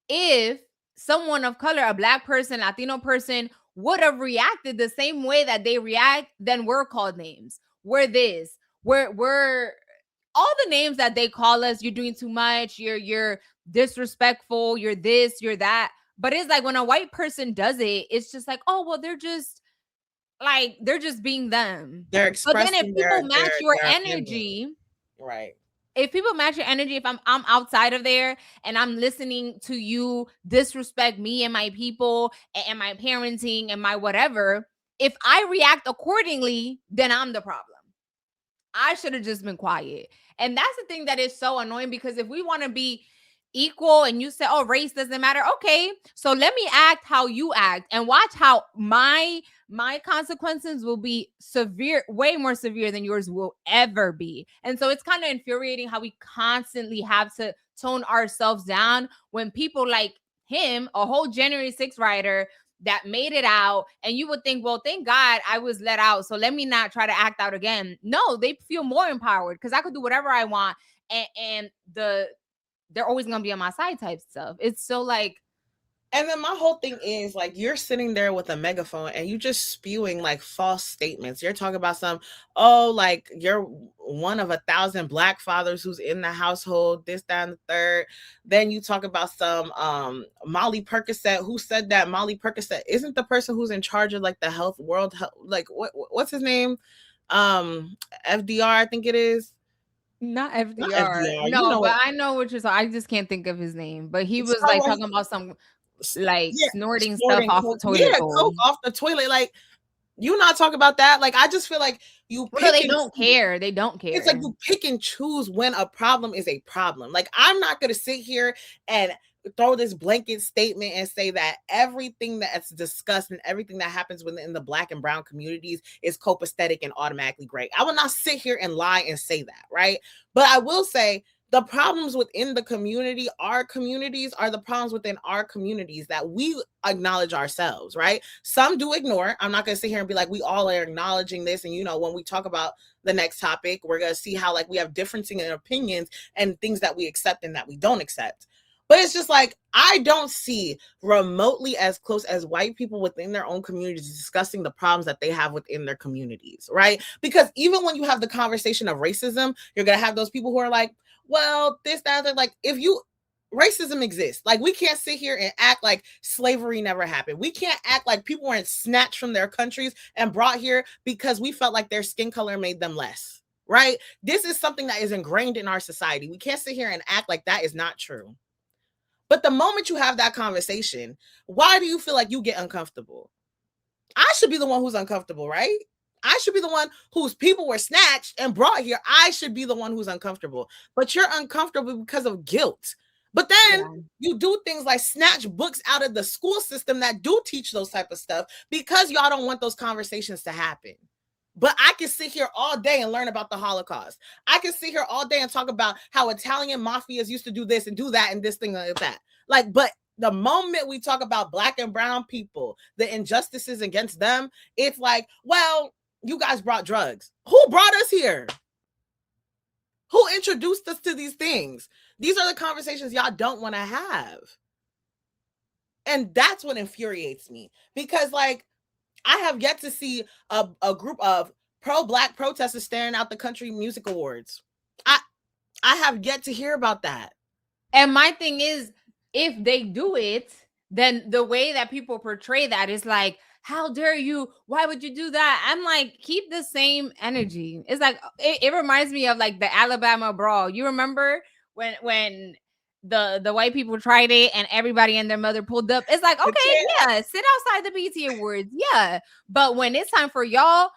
if someone of color, a Black person, Latino person, would have reacted the same way that they react, then we're called names. We're this. We're all the names that they call us. You're doing too much. You're disrespectful. You're this. You're that. But it's like when a white person does it, it's just like, oh, well, they're just being them. They're expressing. But then if people match your energy, right? If people match your energy, if I'm outside of there and I'm listening to you disrespect me and my people and my parenting and my whatever, if I react accordingly, then I'm the problem. I should have just been quiet. And that's the thing that is so annoying, because if we want to be equal and you say, oh, race doesn't matter, okay, so let me act how you act and watch how my consequences will be severe, way more severe than yours will ever be. And so it's kind of infuriating how we constantly have to tone ourselves down when people like him, a whole January 6th writer that made it out, and you would think, well, thank God I was let out, so let me not try to act out again. No, they feel more empowered because I could do whatever I want, and they're always gonna be on my side type stuff. It's so like, and then my whole thing is like, you're sitting there with a megaphone and you just spewing like false statements. You're talking about like you're one of 1,000 Black fathers who's in the household, this, that, and the third. Then you talk about some Molly Percocet. Who said that Molly Percocet isn't the person who's in charge of like the world health, like what's his name? FDR, I think it is. Not FDR. No, but I know what you're saying. I just can't think of his name. But he was like talking about some like snorting stuff off the toilet. Yeah, coke off the toilet. Like, you not talk about that. Like, I just feel like they don't care. They don't care. It's like you pick and choose when a problem is a problem. Like, I'm not gonna sit here and throw this blanket statement and say that everything that's discussed and everything that happens within the Black and brown communities is copacetic and automatically great. I will not sit here and lie and say that, right? But I will say the problems within the community, our communities, are the problems within our communities that we acknowledge ourselves, right? Some do ignore. I'm not going to sit here and be like, we all are acknowledging this. And, you know, when we talk about the next topic, we're going to see how like we have differencing in opinions and things that we accept and that we don't accept. But it's just like, I don't see remotely as close as white people within their own communities discussing the problems that they have within their communities, right? Because even when you have the conversation of racism, you're going to have those people who are like, well, this, that, that. Like, racism exists. Like, we can't sit here and act like slavery never happened. We can't act like people weren't snatched from their countries and brought here because we felt like their skin color made them less, right? This is something that is ingrained in our society. We can't sit here and act like that is not true. But the moment you have that conversation, why do you feel like you get uncomfortable? I should be the one who's uncomfortable, right? I should be the one whose people were snatched and brought here. I should be the one who's uncomfortable. But you're uncomfortable because of guilt. But then you do things like snatch books out of the school system that do teach those type of stuff because y'all don't want those conversations to happen. But I can sit here all day and learn about the Holocaust. I can sit here all day and talk about how Italian mafias used to do this and do that and this thing like that. Like, but the moment we talk about Black and brown people, the injustices against them, it's like, well, you guys brought drugs. Who brought us here? Who introduced us to these things? These are the conversations y'all don't want to have. And that's what infuriates me. Because, like, I have yet to see a group of pro-Black protesters staring out the Country Music Awards. I have yet to hear about that. And my thing is, if they do it, then the way that people portray that is like, how dare you? Why would you do that? I'm like, keep the same energy. It's like, it reminds me of like the Alabama brawl. You remember when the white people tried it and everybody and their mother pulled up? It's like, okay, yeah, sit outside the BT Awards. Yeah. But when it's time for y'all,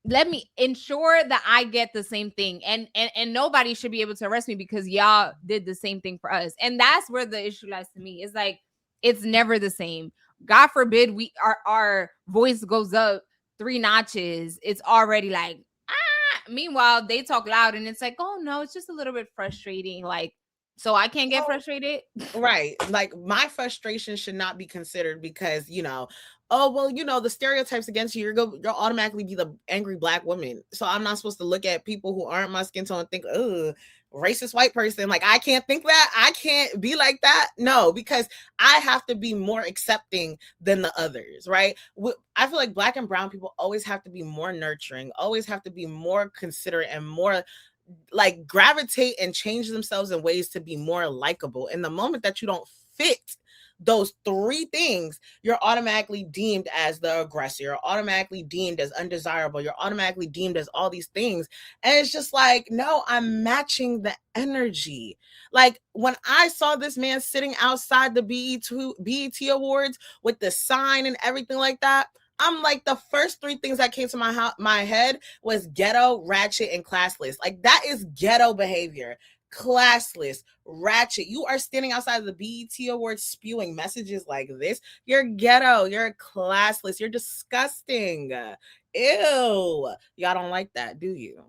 let me ensure that I get the same thing. And nobody should be able to arrest me because y'all did the same thing for us. And that's where the issue lies to me. It's like, it's never the same. God forbid our voice goes up 3 notches. It's already like, ah. Meanwhile, they talk loud and it's like, oh no, it's just a little bit frustrating. Like, so I can't get frustrated. Right. Like, my frustration should not be considered because, you know, oh, well, you know, the stereotypes against you, you'll automatically be the angry Black woman. So I'm not supposed to look at people who aren't my skin tone and think, oh, racist white person. Like, I can't think that. I can't be like that. No, because I have to be more accepting than the others, right? I feel like Black and brown people always have to be more nurturing, always have to be more considerate and more like gravitate and change themselves in ways to be more likable. And the moment that you don't fit those 3 things, you're automatically deemed as the aggressor. You're automatically deemed as undesirable. You're automatically deemed as all these things. And it's just like, no, I'm matching the energy. Like, when I saw this man sitting outside the BET Awards with the sign and everything like that, I'm like, the first three things that came to my head was ghetto, ratchet, and classless. Like, that is ghetto behavior. Classless, ratchet. You are standing outside of the BET Awards spewing messages like this. You're ghetto. You're classless. You're disgusting. Ew. Y'all don't like that, do you?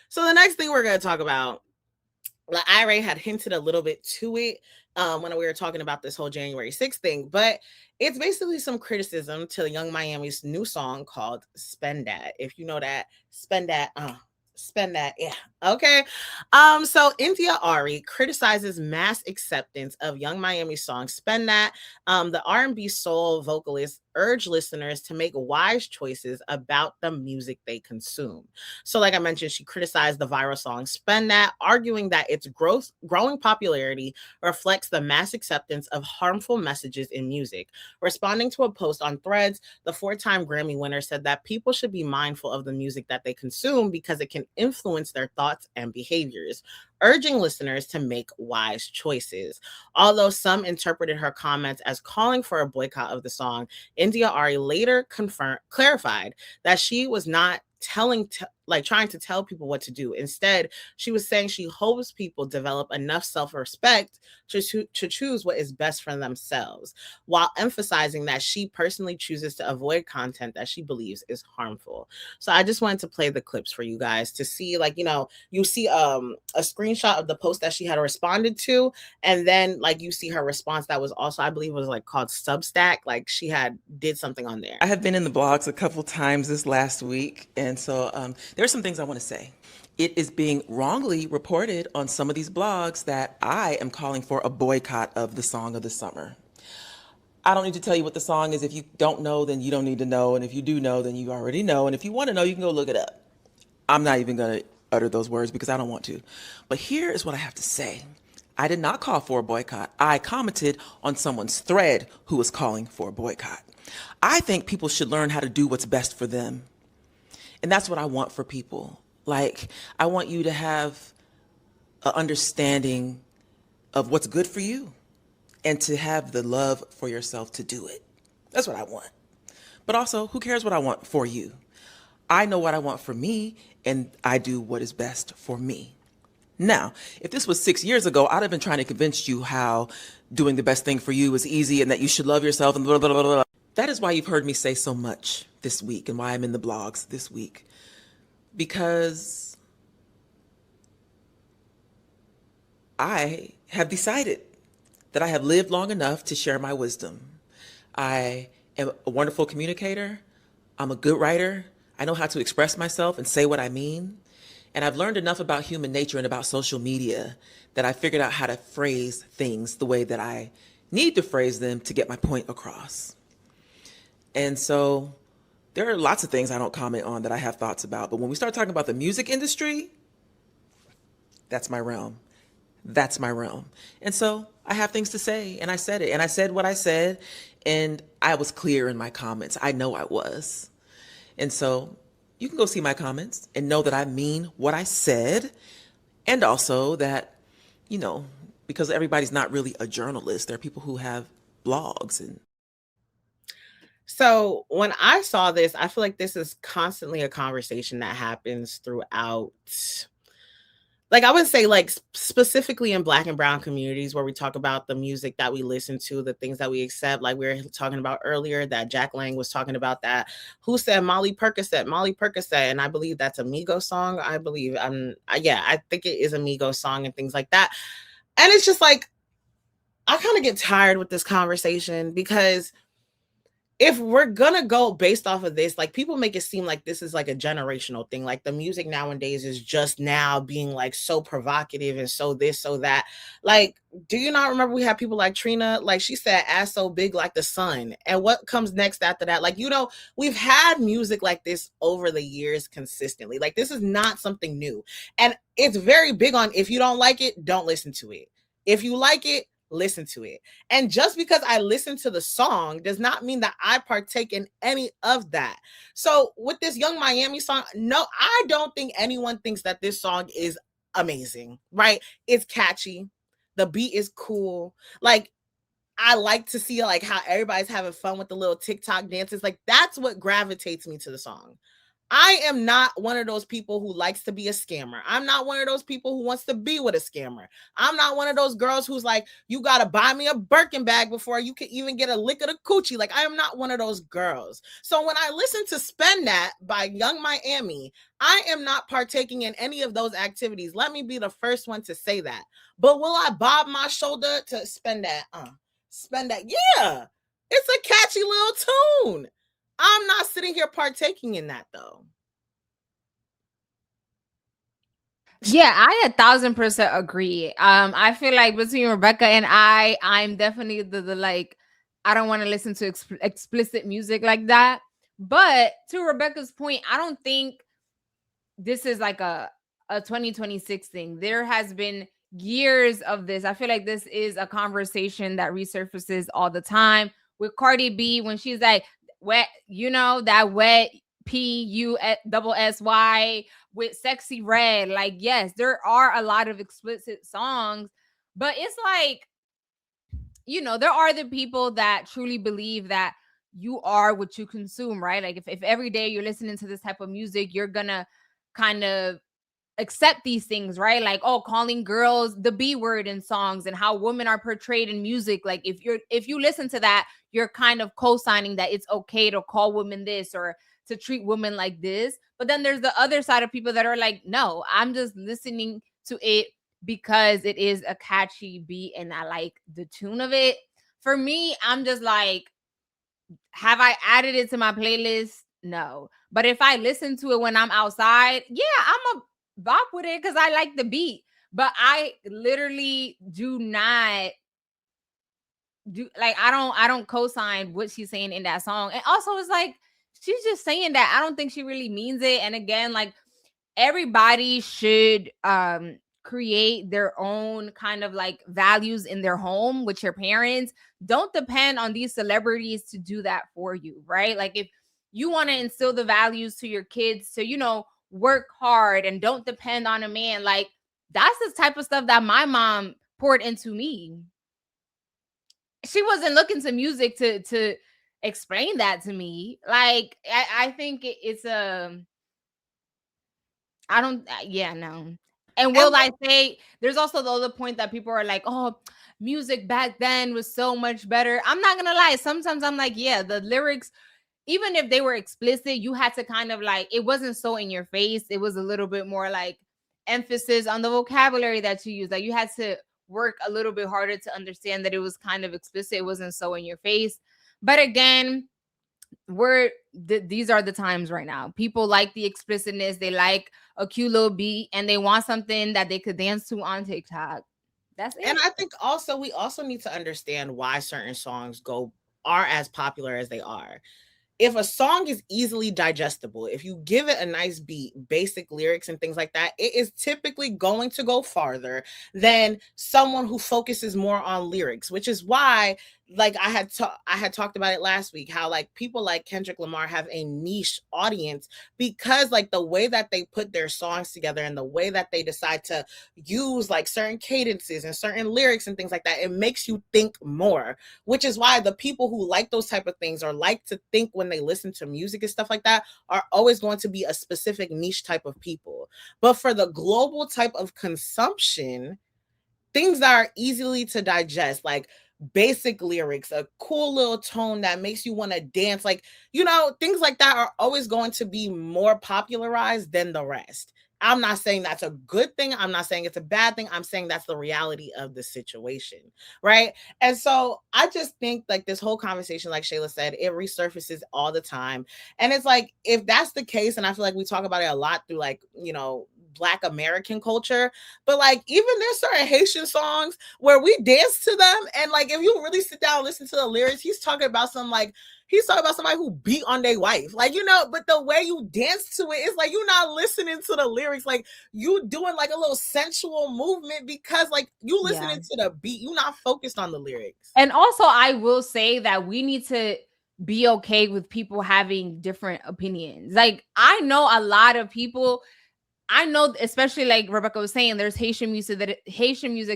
So the next thing we're going to talk about, LeBron had hinted a little bit to it when we were talking about this whole January 6th thing, but it's basically some criticism to Yungmiami's new song called Spenddat. If you know that, Spenddat, yeah. Okay. So India.Arie criticizes mass acceptance of Yungmiami's song Spenddat. The R&B soul vocalist urged listeners to make wise choices about the music they consume. So like I mentioned, she criticized the viral song Spenddat, arguing that its growing popularity reflects the mass acceptance of harmful messages in music. Responding to a post on Threads, the 4-time Grammy winner said that people should be mindful of the music that they consume because it can influence their thoughts and behaviors, urging listeners to make wise choices. Although some interpreted her comments as calling for a boycott of the song, India.Arie later clarified that she was not trying to tell people what to do. Instead, she was saying she hopes people develop enough self-respect to choose what is best for themselves, while emphasizing that she personally chooses to avoid content that she believes is harmful. So I just wanted to play the clips for you guys to see, like, you see a screenshot of the post that she had responded to, and then like you see her response that was also, I believe, was like called Substack. Like she did something on there. I have been in the blogs a couple times this last week, and so there are some things I want to say. It is being wrongly reported on some of these blogs that I am calling for a boycott of the song of the summer. I don't need to tell you what the song is. If you don't know, then you don't need to know. And if you do know, then you already know. And if you want to know, you can go look it up. I'm not even going to utter those words because I don't want to. But here is what I have to say. I did not call for a boycott. I commented on someone's thread who was calling for a boycott. I think people should learn how to do what's best for them. And that's what I want for people. Like, I want you to have an understanding of what's good for you and to have the love for yourself to do it. That's what I want. But also, who cares what I want for you? I know what I want for me, and I do what is best for me. Now, if this was 6 years ago, I'd have been trying to convince you how doing the best thing for you is easy and that you should love yourself and blah, blah, blah, blah. That is why you've heard me say so much this week and why I'm in the blogs this week. Because I have decided that I have lived long enough to share my wisdom. I am a wonderful communicator. I'm a good writer. I know how to express myself and say what I mean. And I've learned enough about human nature and about social media that I figured out how to phrase things the way that I need to phrase them to get my point across. And so there are lots of things I don't comment on that I have thoughts about. But when we start talking about the music industry, that's my realm. That's my realm. And so I have things to say, and I said it. And I said what I said, and I was clear in my comments. I know I was. And so you can go see my comments and know that I mean what I said. And also that, because everybody's not really a journalist. There are people who have blogs. And so when I saw this, I feel like this is constantly a conversation that happens throughout, like I would say, like specifically in Black and brown communities where we talk about the music that we listen to, the things that we accept. Like we were talking about earlier, that Jack Lang was talking about that. Who said Molly Percocet? And I believe that's a Migos song. I think it is a Migos song and things like that. And it's just like, I kind of get tired with this conversation because if we're gonna go based off of this, like people make it seem like this is like a generational thing. Like the music nowadays is just now being like so provocative and so this, so that. Like, do you not remember we had people like Trina? Like she said, ass so big like the sun. And what comes next after that? Like, we've had music like this over the years consistently. Like this is not something new. And it's very big on, if you don't like it, don't listen to it. If you like it, listen to it. And just because I listen to the song does not mean that I partake in any of that. So with this Yungmiami song, no, I don't think anyone thinks that this song is amazing, right? It's catchy. The beat is cool. Like, I like to see like how everybody's having fun with the little TikTok dances. Like that's what gravitates me to the song. I am not one of those people who likes to be a scammer. I'm not one of those people who wants to be with a scammer. I'm not one of those girls who's like, you got to buy me a Birkin bag before you can even get a lick of the coochie. Like, I am not one of those girls. So when I listen to Spend That by Yungmiami, I am not partaking in any of those activities. Let me be the first one to say that. But will I bob my shoulder to Spend That? Spend That. Yeah, it's a catchy little tune. I'm not sitting here partaking in that though. Yeah, I 1,000% agree. I feel like between Rebecca and I'm definitely the like, I don't want to listen to explicit music like that. But to Rebecca's point, I don't think this is like a 2026 thing. There has been years of this. I feel like this is a conversation that resurfaces all the time with Cardi B when she's like, wet, that wet PUSSY with Sexy Red. Like, yes, there are a lot of explicit songs, but it's like, there are the people that truly believe that you are what you consume, right? Like if every day you're listening to this type of music, you're gonna kind of accept these things, right? Like, oh, calling girls the B word in songs and how women are portrayed in music. Like if you listen to that, you're kind of co-signing that it's okay to call women this or to treat women like this. But then there's the other side of people that are like, no, I'm just listening to it because it is a catchy beat and I like the tune of it. For me, I'm just like, have I added it to my playlist? No. But if I listen to it when I'm outside, yeah, I'm a bop with it because I like the beat. But I literally do not do like I don't co-sign what she's saying in that song. And also it's like she's just saying that. I don't think she really means it. And again, like everybody should create their own kind of like values in their home with your parents. Don't depend on these celebrities to do that for you, right? Like if you want to instill the values to your kids to work hard and don't depend on a man, like that's the type of stuff that my mom poured into me. She wasn't looking to music to explain that to me. Like I think it's I don't, yeah, no. And will I say, there's also the other point that people are like, oh, music back then was so much better. I'm not going to lie. Sometimes I'm like, yeah, the lyrics, even if they were explicit, you had to kind of like, it wasn't so in your face. It was a little bit more like emphasis on the vocabulary that you use. Like you had to work a little bit harder to understand that it was kind of explicit. It wasn't so in your face. But again, these are the times right now. People like the explicitness, they like a cute little beat, and they want something that they could dance to on TikTok. That's it. And I think also we also need to understand why certain songs are as popular as they are. If a song is easily digestible, if you give it a nice beat, basic lyrics and things like that, it is typically going to go farther than someone who focuses more on lyrics, which is why like I had talked about it last week, how like people like Kendrick Lamar have a niche audience because like the way that they put their songs together and the way that they decide to use like certain cadences and certain lyrics and things like that, it makes you think more, which is why the people who like those type of things or like to think when they listen to music and stuff like that are always going to be a specific niche type of people. But for the global type of consumption, things that are easily to digest, like basic lyrics, a cool little tone that makes you want to dance, like, things like that are always going to be more popularized than the rest. I'm not saying that's a good thing. I'm not saying it's a bad thing. I'm saying that's the reality of the situation, right? And so I just think like this whole conversation, like Shayla said, it resurfaces all the time. And it's like, if that's the case, and I feel like we talk about it a lot through like, Black American culture, but like even there's certain Haitian songs where we dance to them, and like if you really sit down and listen to the lyrics, he's talking about somebody who beat on their wife, like but the way you dance to it, it's like you're not listening to the lyrics, like you doing like a little sensual movement because like you listening to the beat, you're not focused on the lyrics. And also I will say that we need to be okay with people having different opinions. Like I know a lot of people, I know, especially like Rebecca was saying, there's Haitian music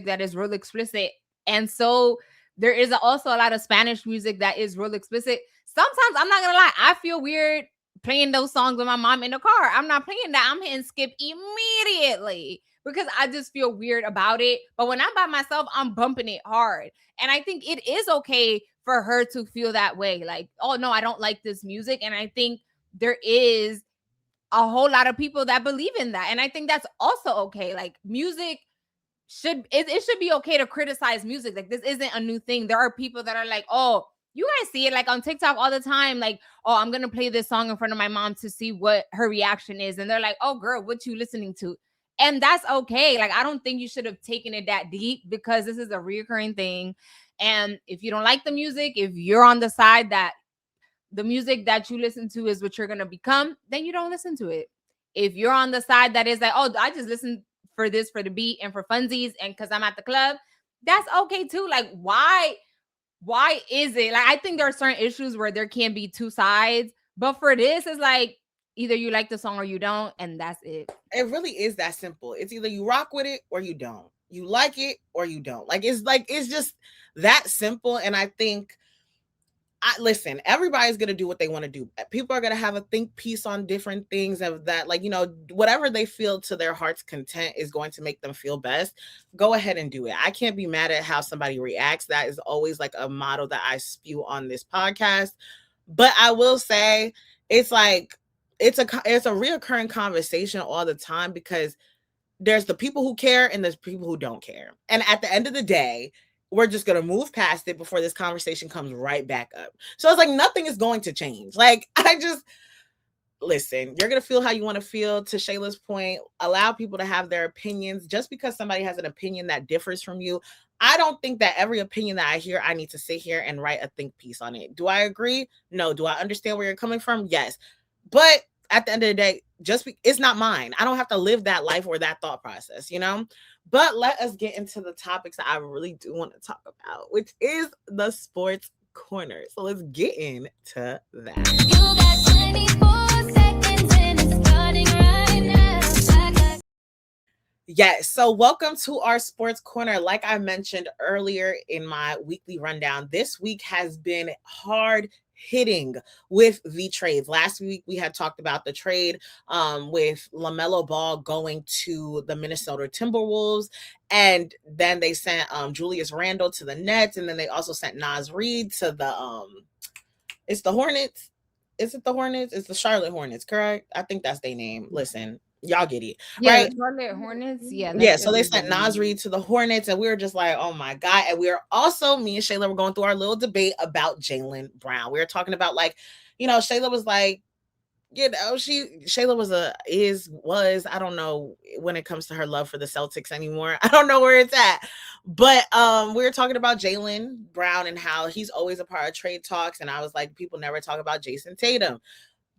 that is real explicit. And so there is also a lot of Spanish music that is real explicit. Sometimes, I'm not gonna lie, I feel weird playing those songs with my mom in the car. I'm not playing that. I'm hitting skip immediately because I just feel weird about it. But when I'm by myself, I'm bumping it hard. And I think it is okay for her to feel that way. Like, oh no, I don't like this music. And I think there is a whole lot of people that believe in that. And I think that's also okay. Like, music it should be okay to criticize music. Like, this isn't a new thing. There are people that are like, oh, you guys see it like on TikTok all the time, like, oh, I'm gonna play this song in front of my mom to see what her reaction is, and they're like, oh girl, what you listening to? And that's okay. Like, I don't think you should have taken it that deep, because this is a reoccurring thing. And if you don't like the music, if you're on the side that the music that you listen to is what you're gonna become, then you don't listen to it. If you're on the side that is like, oh, I just listen for this, for the beat and for funsies and because I'm at the club, that's okay too. Like, why is it like, I think there are certain issues where there can't be two sides, but for this, it's like either you like the song or you don't, and that's it. It really is that simple. It's either you rock with it or you don't. You like it or you don't. Like, it's just that simple. And I think, listen, everybody's going to do what they want to do. People are going to have a think piece on different things of that. Like, whatever they feel to their heart's content is going to make them feel best. Go ahead and do it. I can't be mad at how somebody reacts. That is always like a motto that I spew on this podcast. But I will say it's like, it's a reoccurring conversation all the time, because there's the people who care and there's people who don't care. And at the end of the day, we're just going to move past it before this conversation comes right back up. So it's like nothing is going to change. Like, listen, you're going to feel how you want to feel. To Shayla's point, allow people to have their opinions. Just because somebody has an opinion that differs from you, I don't think that every opinion that I hear, I need to sit here and write a think piece on it. Do I agree? No. Do I understand where you're coming from? Yes. But at the end of the day, it's not mine. I don't have to live that life or that thought process, But let us get into the topics that I really do want to talk about, which is the sports corner. So let's get into that. You got 24 seconds and it's starting right now. Yes. So welcome to our sports corner. Like I mentioned earlier in my weekly rundown, this week has been hard hitting with the trades. Last week we had talked about the trade with LaMelo Ball going to the Minnesota Timberwolves, and then they sent Julius Randle to the Nets, and then they also sent Naz Reid to the it's the Hornets. Is it the Hornets? It's the Charlotte Hornets, correct? I think that's their name. Listen, y'all get it, right? Charlotte Hornets. Yeah. So they sent Naz Reid to the Hornets, and we were just like, oh my God. And we were also, me and Shayla were going through our little debate about Jaylen Brown. We were talking about, like, Shayla was like, Shayla was I don't know when it comes to her love for the Celtics anymore. I don't know where it's at. But we were talking about Jaylen Brown and how he's always a part of trade talks. And I was like, people never talk about Jason Tatum.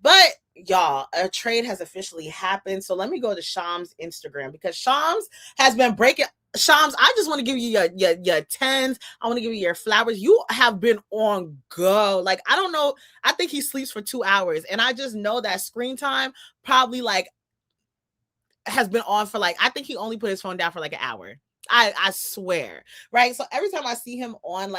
But y'all, a trade has officially happened. So let me go to Shams' Instagram, because Shams has been breaking. Shams, I just want to give you your tens. I want to give you your flowers. You have been on go. Like, I don't know. I think he sleeps for 2 hours. And I just know that screen time probably has been on for I think he only put his phone down for an hour. I swear, right? So every time I see him on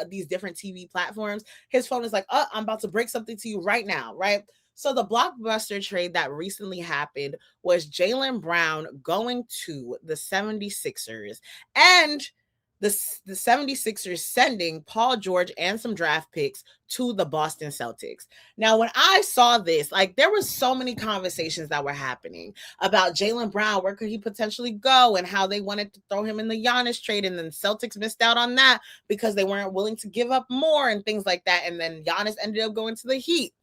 these different TV platforms, his phone is like, oh, I'm about to break something to you right now, right? So the blockbuster trade that recently happened was Jaylen Brown going to the 76ers, and the 76ers sending Paul George and some draft picks to the Boston Celtics. Now, when I saw this, there was so many conversations that were happening about Jaylen Brown, where could he potentially go, and how they wanted to throw him in the Giannis trade, and then Celtics missed out on that because they weren't willing to give up more and things like that. And then Giannis ended up going to the Heat.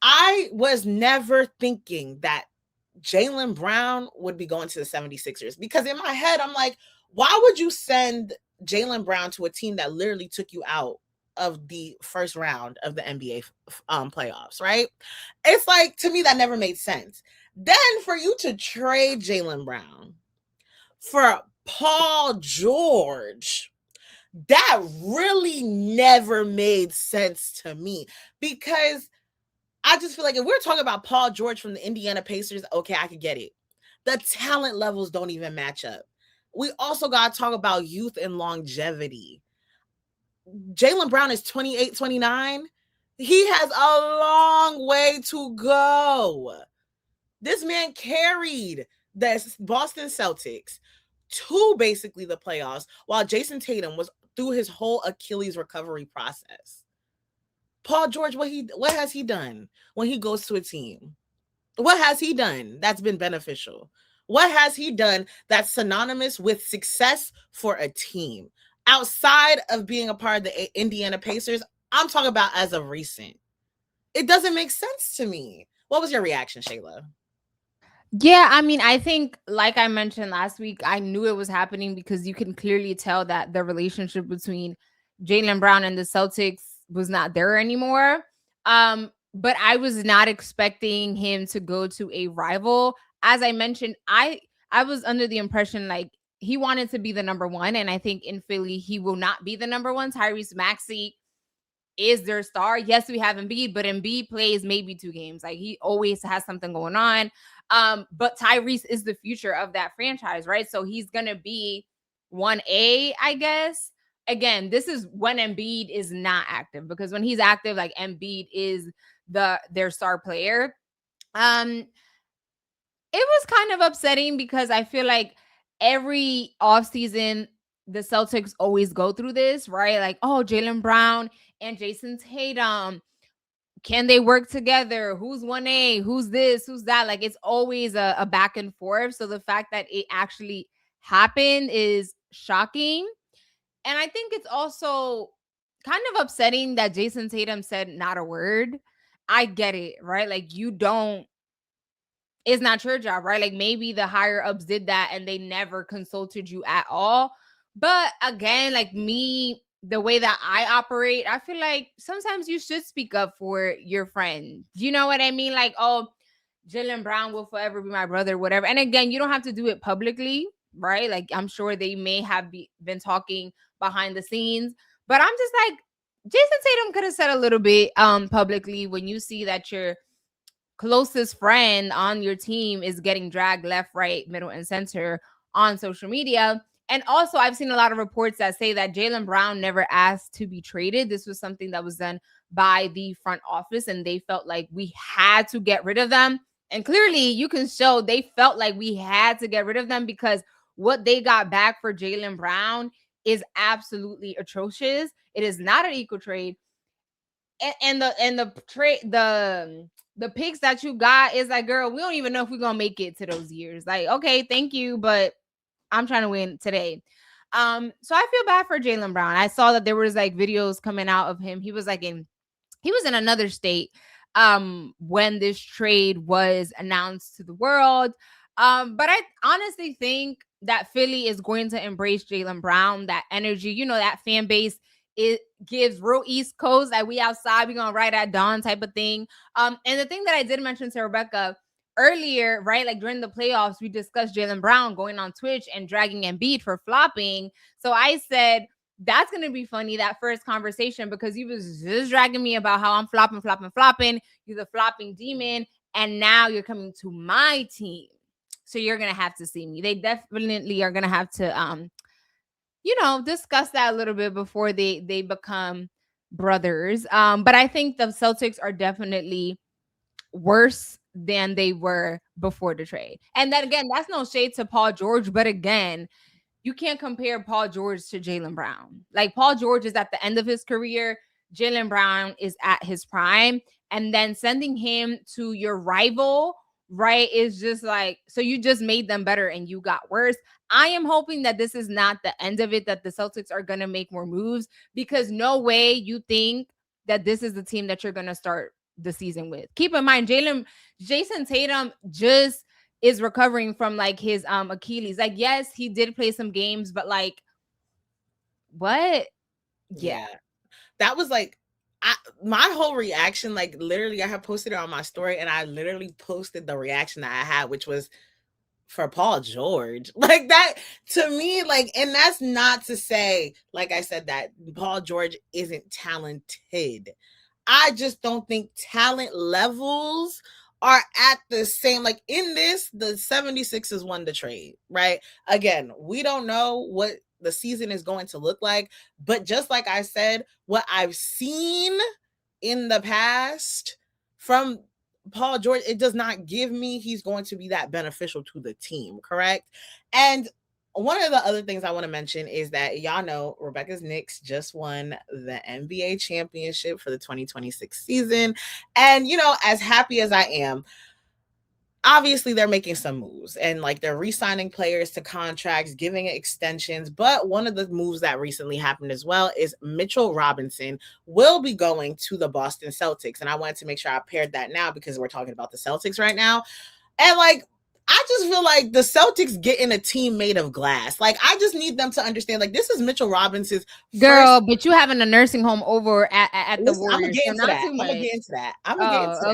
I was never thinking that Jaylen Brown would be going to the 76ers, because in my head, I'm like, why would you send Jaylen Brown to a team that literally took you out of the first round of the NBA playoffs, right? It's to me, that never made sense. Then for you to trade Jaylen Brown for Paul George, that really never made sense to me, because I just feel like if we're talking about Paul George from the Indiana Pacers, okay, I could get it. The talent levels don't even match up. We also got to talk about youth and longevity. Jaylen Brown is 28, 29. He has a long way to go. This man carried the Boston Celtics to basically the playoffs while Jason Tatum was through his whole Achilles recovery process. Paul George, what has he done when he goes to a team? What has he done that's been beneficial? What has he done that's synonymous with success for a team? Outside of being a part of the Indiana Pacers, I'm talking about as of recent. It doesn't make sense to me. What was your reaction, Shayla? Yeah, I mean, I think, like I mentioned last week, I knew it was happening because you can clearly tell that the relationship between Jaylen Brown and the Celtics was not there anymore. But I was not expecting him to go to a rival. As I mentioned, I was under the impression like he wanted to be the number one, and I think in Philly he will not be the number one. Tyrese Maxey is their star. Yes, we have Embiid, but Embiid plays maybe 2 games. Like he always has something going on. But Tyrese is the future of that franchise, right? So he's gonna be 1A, I guess. Again, this is when Embiid is not active, because when he's active, like Embiid is their star player. It was kind of upsetting because I feel like every offseason the Celtics always go through this, right? Like, oh, Jaylen Brown and Jason Tatum, can they work together? Who's 1A? Who's this? Who's that? Like, it's always a back and forth. So the fact that it actually happened is shocking. And I think it's also kind of upsetting that Jason Tatum said not a word. I get it, right? Like, it's not your job, right? Like maybe the higher ups did that and they never consulted you at all. But again, like me, the way that I operate, I feel like sometimes you should speak up for your friend. You know what I mean? Like, oh, Jaylen Brown will forever be my brother, whatever. And again, you don't have to do it publicly, right? Like I'm sure they may have been talking behind the scenes, but I'm just like, Jason Tatum could have said a little bit publicly when you see that your closest friend on your team is getting dragged left, right, middle, and center on social media. And also, I've seen a lot of reports that say that Jaylen Brown never asked to be traded. This was something that was done by the front office, and they felt like we had to get rid of them. And clearly, you can show they felt like we had to get rid of them because what they got back for Jaylen Brown is absolutely atrocious. It is not an equal trade. And the picks that you got is like, girl, we don't even know if we're gonna make it to those years. Like, okay, thank you, but I'm trying to win today. So I feel bad for Jaylen Brown. I saw that there was like videos coming out of him. He was in another state when this trade was announced to the world. But I honestly think that Philly is going to embrace Jaylen Brown, that energy, you know, that fan base. It gives real East Coast, like we outside, we gonna ride at dawn type of thing. And the thing that I did mention to Rebecca earlier, right? Like during the playoffs, we discussed Jaylen Brown going on Twitch and dragging Embiid for flopping. So I said, that's going to be funny, that first conversation, because he was just dragging me about how I'm flopping. You're the flopping demon. And now you're coming to my team. So you're going to have to see me. They definitely are going to have to, discuss that a little bit before they become brothers. But I think the Celtics are definitely worse than they were before the trade. And then again, that's no shade to Paul George, but again, you can't compare Paul George to Jaylen Brown. Like Paul George is at the end of his career, Jaylen Brown is at his prime, and then sending him to your rival, right, is just like, so you just made them better and you got worse. I am hoping that this is not the end of it, that the Celtics are going to make more moves, because no way you think that this is the team that you're going to start the season with. Keep in mind, Jason Tatum just is recovering from like his Achilles. Like, yes, he did play some games, but like, what? Yeah. That was like, my whole reaction, like literally I have posted it on my story, and I literally posted the reaction that I had, which was for Paul George. Like that to me, like, and that's not to say, like I said, that Paul George isn't talented. I just don't think talent levels are at the same, like in this, the 76ers won the trade, right? Again, we don't know what the season is going to look like. But just like I said, what I've seen in the past from Paul George, it does not give me he's going to be that beneficial to the team, correct? And one of the other things I want to mention is that y'all know Rebecca's Knicks just won the NBA championship for the 2026 season. And, as happy as I am, obviously they're making some moves and like they're re-signing players to contracts, giving extensions. But one of the moves that recently happened as well is Mitchell Robinson will be going to the Boston Celtics. And I wanted to make sure I paired that now because we're talking about the Celtics right now. And like, I just feel like the Celtics getting a team made of glass. Like, I just need them to understand, like, this is Mitchell Robinson's girl, but you having a nursing home over at the Warriors. I'm gonna get into that. I'm gonna get into that.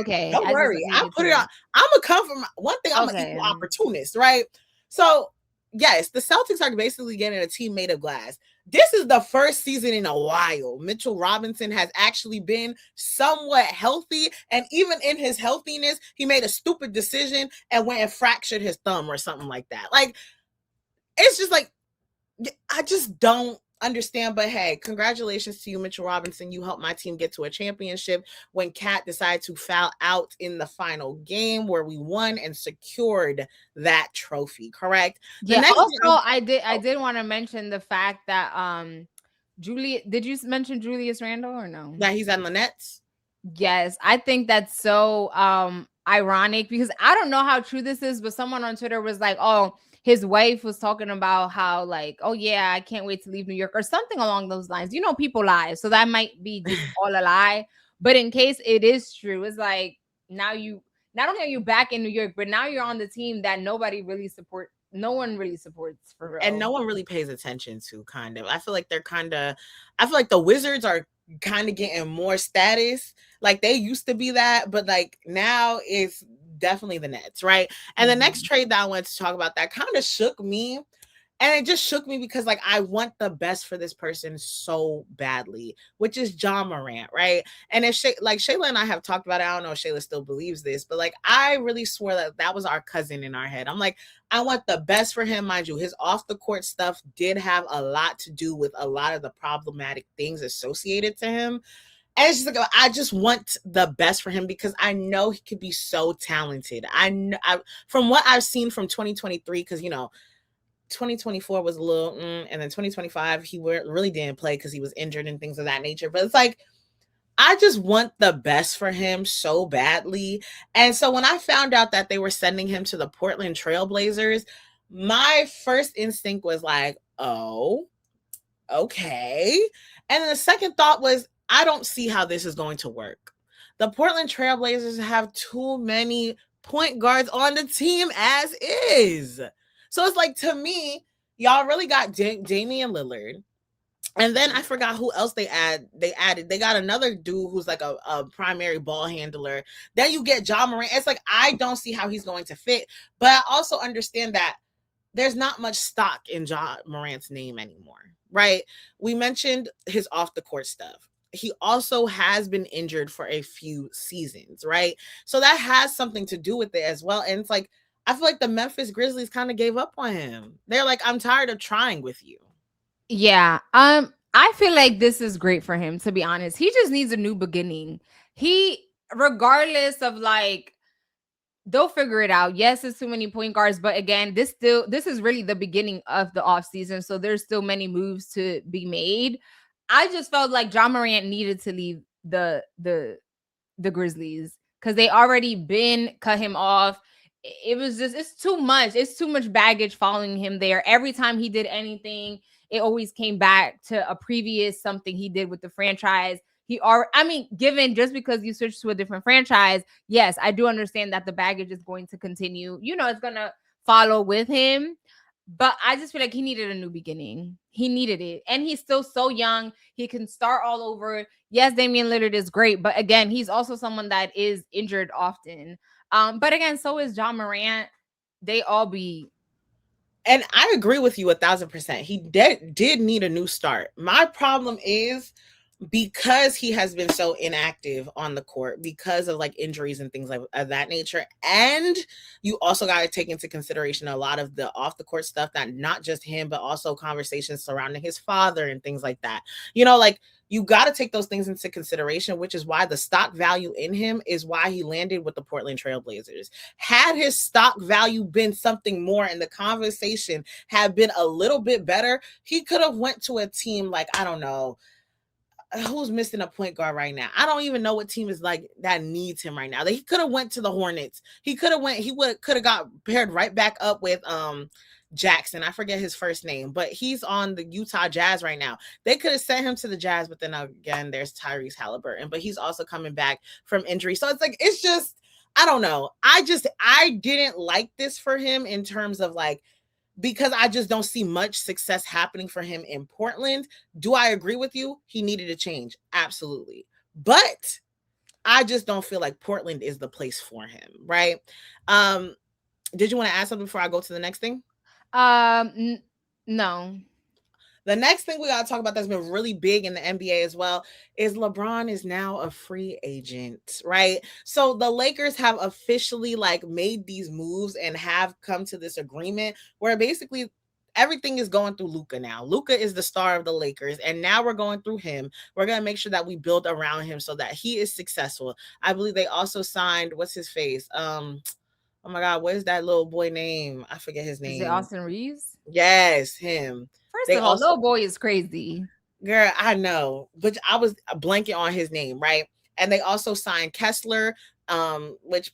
Okay. Don't worry. I put it on. I'm gonna come from one thing. I'm an equal opportunist, right? So, yes, the Celtics are basically getting a team made of glass. This is the first season in a while Mitchell Robinson has actually been somewhat healthy. And even in his healthiness, he made a stupid decision and went and fractured his thumb or something like that. Like, it's just like, I just don't understand. But hey, congratulations to you, Mitchell Robinson. You helped my team get to a championship when Cat decided to foul out in the final game where we won and secured that trophy, correct? Also, I did want to mention the fact that did you mention Julius Randle or no? That he's on the Nets? Yes, I think that's so ironic because I don't know how true this is, but someone on Twitter was like, oh, his wife was talking about how like, oh yeah, I can't wait to leave New York or something along those lines. People lie. So that might be just all a lie. But in case it is true, it's like now you not only are you back in New York, but now you're on the team that no one really supports for real. And no one really pays attention to, kind of. I feel like the Wizards are kind of getting more status. Like they used to be that, but like now it's definitely the Nets, right? And the next trade that I wanted to talk about that kind of shook me. And it just shook me because like I want the best for this person so badly, which is Ja Morant, right? And if Shayla and I have talked about it, I don't know if Shayla still believes this, but like I really swore that was our cousin in our head. I'm like, I want the best for him, mind you. His off the court stuff did have a lot to do with a lot of the problematic things associated to him. And it's just like, I just want the best for him because I know he could be so talented. From what I've seen from 2023, because 2024 was a little, and then 2025 he really didn't play because he was injured and things of that nature. But it's like, I just want the best for him so badly. And so when I found out that they were sending him to the Portland Trailblazers, my first instinct was like, oh, okay. And then the second thought was, I don't see how this is going to work. The Portland Trailblazers have too many point guards on the team as is. So it's like, to me, y'all really got Damian Lillard. And then I forgot who else they added. They got another dude who's like a primary ball handler. Then you get Ja Morant. It's like, I don't see how he's going to fit. But I also understand that there's not much stock in Ja Morant's name anymore, right? We mentioned his off the court stuff. He also has been injured for a few seasons, right? So that has something to do with it as well. And it's like, I feel like the Memphis Grizzlies kind of gave up on him. They're like, I'm tired of trying with you. Yeah. I feel like this is great for him, to be honest. He just needs a new beginning. Regardless of like, they'll figure it out. Yes, it's too many point guards, but again, this is really the beginning of the offseason. So there's still many moves to be made. I just felt like Ja Morant needed to leave the Grizzlies because they already cut him off. It's too much. It's too much baggage following him there. Every time he did anything, it always came back to a previous something he did with the franchise. Given just because you switch to a different franchise, yes, I do understand that the baggage is going to continue. It's going to follow with him. But I just feel like he needed a new beginning. He needed it. And he's still so young. He can start all over. Yes, Damian Lillard is great. But again, he's also someone that is injured often. But again, so is Ja Morant. They all be. And I agree with you 1,000%. He did need a new start. My problem is because he has been so inactive on the court because of like injuries and things like of that nature. And you also got to take into consideration a lot of the off the court stuff, that not just him, but also conversations surrounding his father and things like that. Like you got to take those things into consideration, which is why the stock value in him is why he landed with the Portland Trailblazers. Had his stock value been something more and the conversation had been a little bit better, he could have went to a team like, I don't know, who's missing a point guard right now? I don't even know what team is like that needs him right now. He could have went to the Hornets. He could have got paired right back up with Jackson. I forget his first name, but he's on the Utah Jazz right now. They could have sent him to the Jazz, but then again, there's Tyrese Halliburton, but he's also coming back from injury. So it's just, I don't know. I didn't like this for him in terms of like, because I just don't see much success happening for him in Portland. Do I agree with you? He needed a change. Absolutely. But I just don't feel like Portland is the place for him, right? Did you want to add something before I go to the next thing? No. The next thing we got to talk about that's been really big in the NBA as well is LeBron is now a free agent, right? So the Lakers have officially like made these moves and have come to this agreement where basically everything is going through Luka now. Luka is the star of the Lakers, and now we're going through him. We're going to make sure that we build around him so that he is successful. I believe they also signed, what's his face? Oh my God, what is that little boy name? I forget his name. Is it Austin Reeves? Yes, him. First of all, little boy is crazy. Girl, I know, but I was blanking on his name, right? And they also signed Kessler, which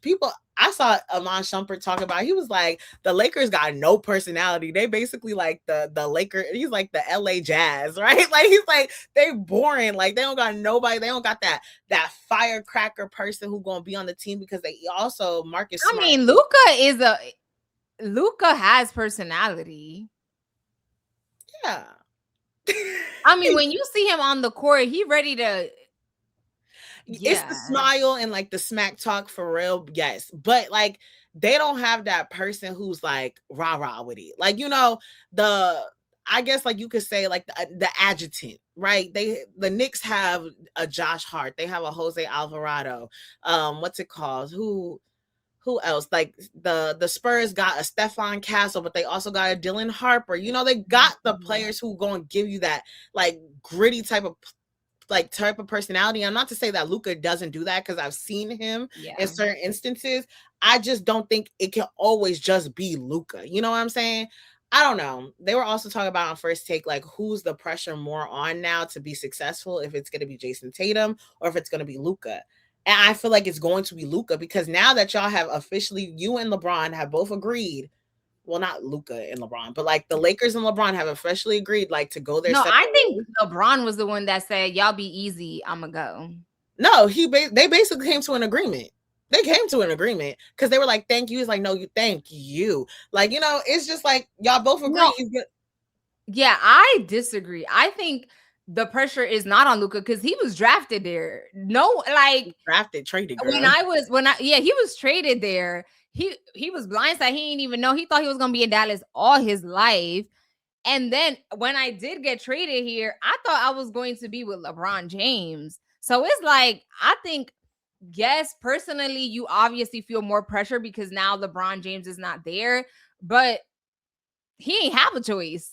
I saw Amon Shumpert talk about. He was like, the Lakers got no personality. They basically like the Lakers. He's like the LA Jazz, right? Like he's like, they boring. Like they don't got nobody. They don't got that firecracker person who gonna be on the team, because they also Marcus Smart. I mean, Luka has personality. Yeah. I mean, when you see him on the court, he ready to. Yeah. It's the smile and like the smack talk for real, yes. But like they don't have that person who's like rah with it. Like, I guess like you could say like the adjutant, right? The Knicks have a Josh Hart, they have a Jose Alvarado. What's it called? Who else? Like the Spurs got a Stephon Castle, but they also got a Dylan Harper. They got the players who going to give you that like gritty type of personality. I'm not to say that Luka doesn't do that, because I've seen him in certain instances. I just don't think it can always just be Luka. You know what I'm saying? I don't know. They were also talking about on First Take, like who's the pressure more on now to be successful, if it's going to be Jason Tatum or if it's going to be Luka. And I feel like it's going to be Luka, because now that y'all have officially, you and LeBron have both agreed, well, not Luka and LeBron, but like the Lakers and LeBron have officially agreed like to go there. No, I think LeBron was the one that said, y'all be easy, I'ma go. No, they basically came to an agreement. They came to an agreement because they were like, thank you. He's like, no, you thank you. Like, it's just like y'all both agree. No. Yeah, I disagree. I think the pressure is not on Luka because he was drafted there. No, like traded. Girl. He was traded there. He was blindsided. He didn't even know. He thought he was gonna be in Dallas all his life. And then when I did get traded here, I thought I was going to be with LeBron James. So it's like, I think, yes, personally, you obviously feel more pressure because now LeBron James is not there, but he ain't have a choice.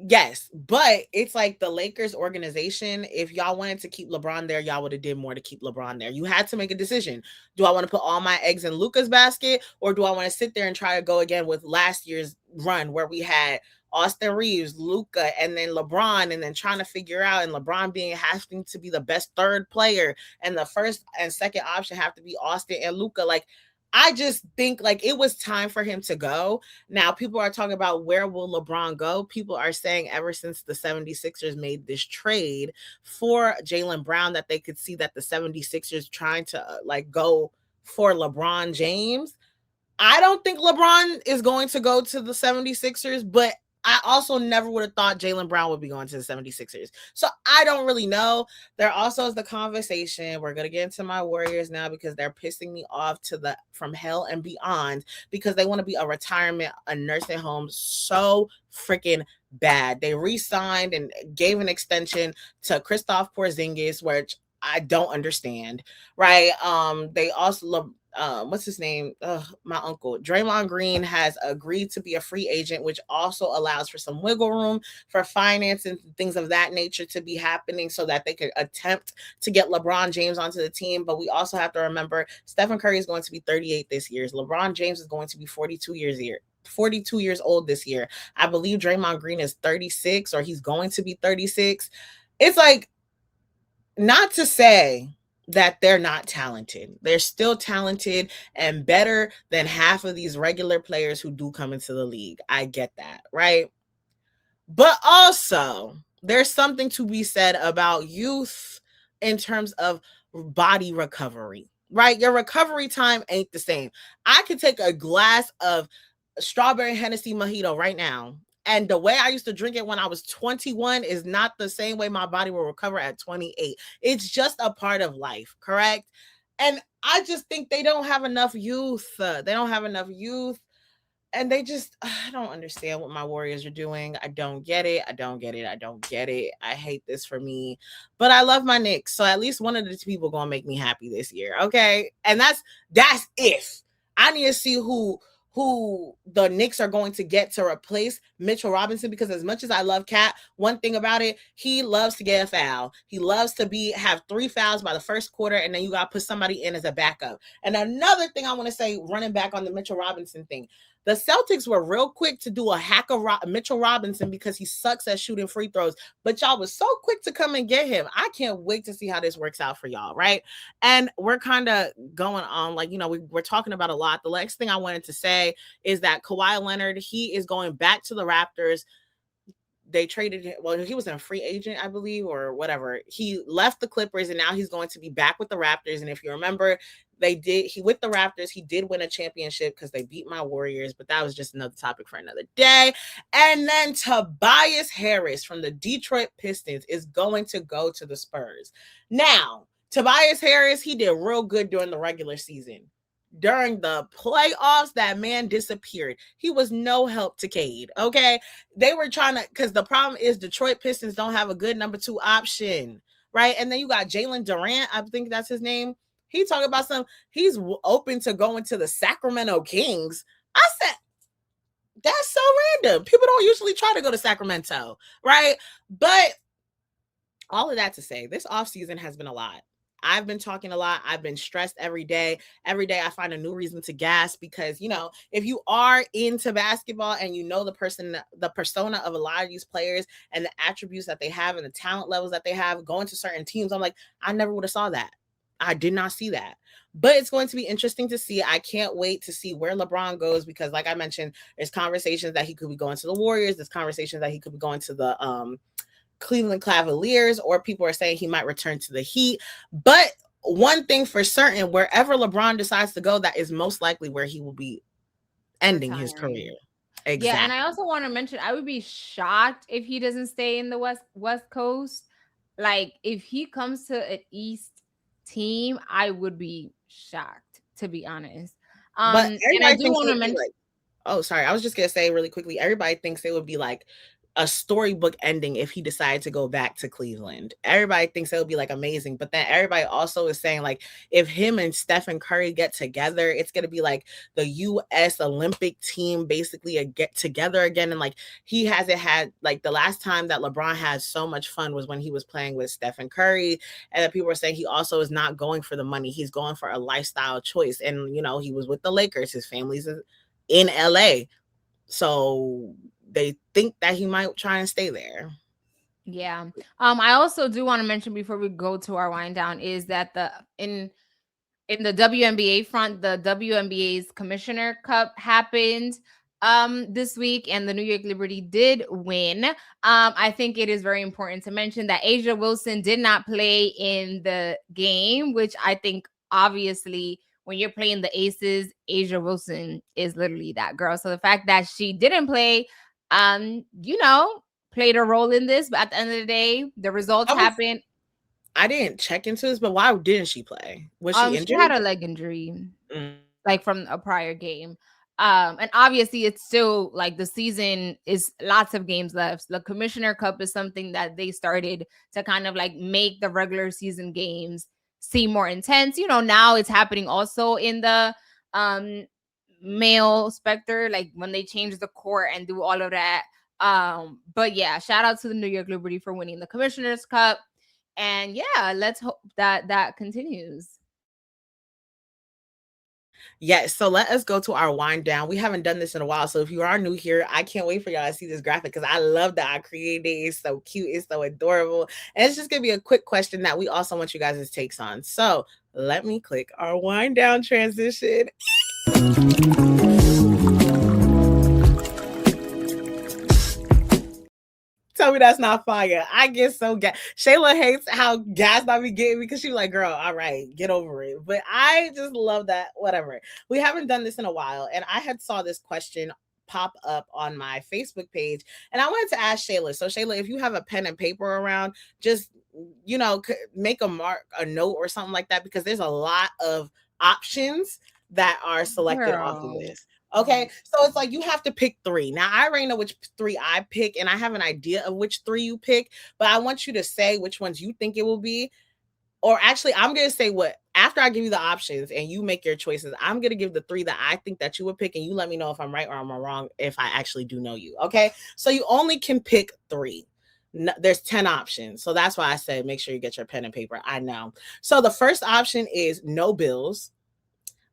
Yes, but it's like the Lakers organization, if y'all wanted to keep LeBron there, y'all would have did more to keep LeBron there. You had to make a decision. Do I want to put all my eggs in Luka's basket, or do I want to sit there and try to go again with last year's run where we had Austin Reeves, Luka, and then LeBron, and then trying to figure out, and LeBron having to be the best third player, and the first and second option have to be Austin and Luka. Like, I just think like it was time for him to go. Now, people are talking about where will LeBron go. People are saying ever since the 76ers made this trade for Jaylen Brown that they could see that the 76ers trying to go for LeBron James. I don't think LeBron is going to go to the 76ers, but I also never would have thought Jaylen Brown would be going to the 76ers. So I don't really know. There also is the conversation. We're going to get into my Warriors now because they're pissing me off from hell and beyond because they want to be a nursing home so freaking bad. They re-signed and gave an extension to Kristaps Porzingis, which I don't understand, right? They also what's his name? My uncle Draymond Green has agreed to be a free agent, which also allows for some wiggle room for finance and things of that nature to be happening so that they could attempt to get LeBron James onto the team. But we also have to remember Stephen Curry is going to be 38 this year. LeBron James is going to be 42 years old this year. I believe Draymond Green is 36 or he's going to be 36. It's like, not to say that they're not talented. They're still talented and better than half of these regular players who do come into the league. I get that, right? But also, there's something to be said about youth in terms of body recovery, right? Your recovery time ain't the same. I could take a glass of strawberry Hennessy mojito right now, and the way I used to drink it when I was 21 is not the same way my body will recover at 28. It's just a part of life, correct? And I just think they don't have enough youth. They don't have enough youth. And they just, I don't understand what my Warriors are doing. I don't get it. I don't get it. I don't get it. I hate this for me. But I love my Knicks. So at least one of the two people going to make me happy this year. Okay. And that's if. I need to see who the Knicks are going to get to replace Mitchell Robinson, because as much as I love Cat, one thing about it, he loves to get a foul. He loves to have 3 fouls by the first quarter, and then you got to put somebody in as a backup. And another thing I want to say, running back on the Mitchell Robinson thing, the Celtics were real quick to do a hack of Mitchell Robinson because he sucks at shooting free throws, but y'all was so quick to come and get him. I can't wait to see how this works out for y'all, right? And we're kind of going on, like, we're talking about a lot. The next thing I wanted to say is that Kawhi Leonard, he is going back to the Raptors. They traded him. Well, he was a free agent, I believe, or whatever. He left the Clippers, and now he's going to be back with the Raptors. And if you remember, with the Raptors, he did win a championship because they beat my Warriors, but that was just another topic for another day. And then Tobias Harris from the Detroit Pistons is going to go to the Spurs. Now, Tobias Harris, he did real good during the regular season. During the playoffs, that man disappeared. He was no help to Cade, okay? They were trying to, because the problem is Detroit Pistons don't have a good number 2 option, right? And then you got Jalen Durant, I think that's his name. He talking about he's open to going to the Sacramento Kings. I said, that's so random. People don't usually try to go to Sacramento, right? But all of that to say, this offseason has been a lot. I've been talking a lot. I've been stressed every day. Every day I find a new reason to gas because, if you are into basketball and the persona of a lot of these players and the attributes that they have and the talent levels that they have going to certain teams, I'm like, I never would have saw that. I did not see that. But it's going to be interesting to see. I can't wait to see where LeBron goes because, like I mentioned, there's conversations that he could be going to the Warriors. There's conversations that he could be going to the Cleveland Cavaliers, or people are saying he might return to the Heat. But one thing for certain, wherever LeBron decides to go, that is most likely where he will be ending his career. Exactly. Yeah, and I also want to mention, I would be shocked if he doesn't stay in the West Coast. Like, if he comes to an East team, I would be shocked, to be honest. But and I do want to mention. Sorry, I was just gonna say really quickly. Everybody thinks it would be like a storybook ending if he decided to go back to Cleveland. Everybody thinks it would be like amazing, but then everybody also is saying like if him and Stephen Curry get together, it's gonna be like the U.S. Olympic team basically get together again. And like he hasn't had, like, the last time that LeBron had so much fun was when he was playing with Stephen Curry, and then people are saying he also is not going for the money, he's going for a lifestyle choice. And he was with the Lakers, his family's in LA, so they think that he might try and stay there. Yeah. I also do want to mention before we go to our wind down is that in the WNBA front, the WNBA's Commissioner Cup happened this week, and the New York Liberty did win. I think it is very important to mention that A'ja Wilson did not play in the game, which I think obviously when you're playing the Aces, A'ja Wilson is literally that girl. So the fact that she didn't play, played a role in this, but at the end of the day, the results happened. I didn't check into this, but why didn't she play? Was she injured? She had a leg injury, like from a prior game. And obviously it's still like the season is lots of games left. The Commissioner Cup is something that they started to kind of like make the regular season games seem more intense. Now it's happening also in the male Spectre, like when they change the court and do all of that. But yeah, shout out to the New York Liberty for winning the Commissioner's Cup. And yeah, let's hope that continues. Yes, so let us go to our wind down. We haven't done this in a while, so if you are new here, I can't wait for y'all to see this graphic because I love that I created it. It's so cute, it's so adorable, and it's just gonna be a quick question that we also want you guys' takes on. So let me click our wind down transition. Tell me that's not fire. I get so gas. Shayla hates how gassed I be getting because she's like, girl, all right, get over it. But I just love that. Whatever. We haven't done this in a while. And I had saw this question pop up on my Facebook page. And I wanted to ask Shayla. So Shayla, if you have a pen and paper around, just, make a note or something like that, because there's a lot of options that are selected off the list. Okay, so it's like you have to pick 3. Now, I already know which 3 I pick, and I have an idea of which 3 you pick, but I want you to say which ones you think it will be. Or actually, I'm going to say after I give you the options and you make your choices, I'm going to give the 3 that I think that you would pick, and you let me know if I'm right or I'm wrong if I actually do know you. Okay, so you only can pick 3. No, there's 10 options. So that's why I said make sure you get your pen and paper. I know. So the first option is no bills,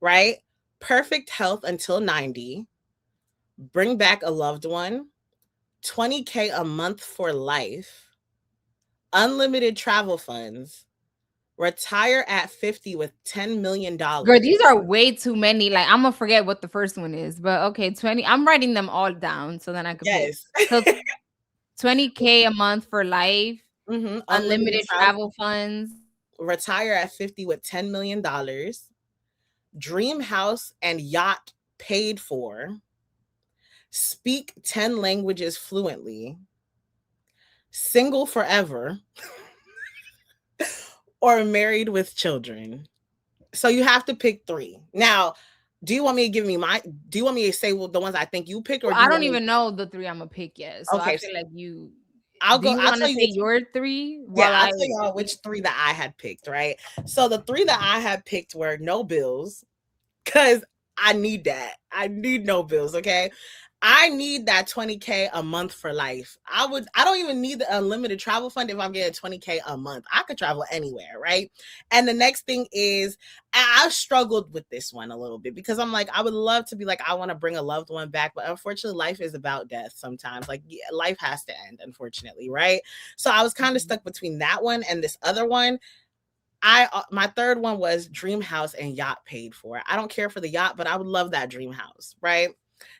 right? Perfect health until 90, bring back a loved one, $20K a month for life, unlimited travel funds, retire at 50 with $10 million. Girl, these are way too many. Like, I'm gonna forget what the first one is, but okay, 20. I'm writing them all down so then I can pick. So 20K a month for life, unlimited travel funds, retire at 50 with $10 million. Dream house and yacht paid for, speak 10 languages fluently, single forever, or married with children. So you have to pick 3. Now, do you want me to say the ones I think you picked? Or I don't even know the 3 I'm gonna pick yet. So okay, I feel like I'll want to say your 3? Yeah, I'll tell y'all which 3 that I had picked, right? So the 3 that I had picked were no bills, because I need that. I need no bills, okay? I need that 20K a month for life. I don't even need the unlimited travel fund if I'm getting 20K a month. I could travel anywhere, right? And the next thing is, I struggled with this one a little bit because I'm like, I would love to be like, I want to bring a loved one back, but unfortunately, life is about death sometimes. Like, life has to end, unfortunately, right? So I was kind of stuck between that one and this other one. My third one was dream house and yacht paid for. I don't care for the yacht, but I would love that dream house, right?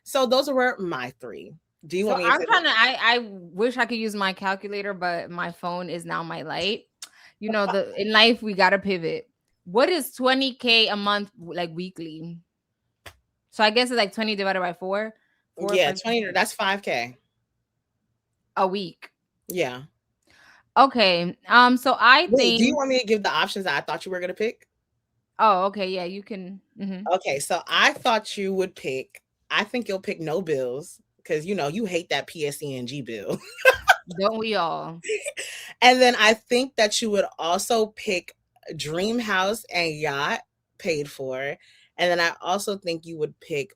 So those were my 3. Do you want me to I wish I could use my calculator, but my phone is now my light. In life we gotta pivot. What is 20K a month, like weekly? So I guess it's like 20 divided by 4. Yeah, 20. That's 5K a week. Yeah. Okay. So I think. Do you want me to give the options that I thought you were gonna pick? Oh, okay. Yeah, you can. Okay, so I thought you would pick. I think you'll pick no bills because you hate that PSENG bill. Don't we all? And then I think that you would also pick dream house and yacht paid for. And then I also think you would pick.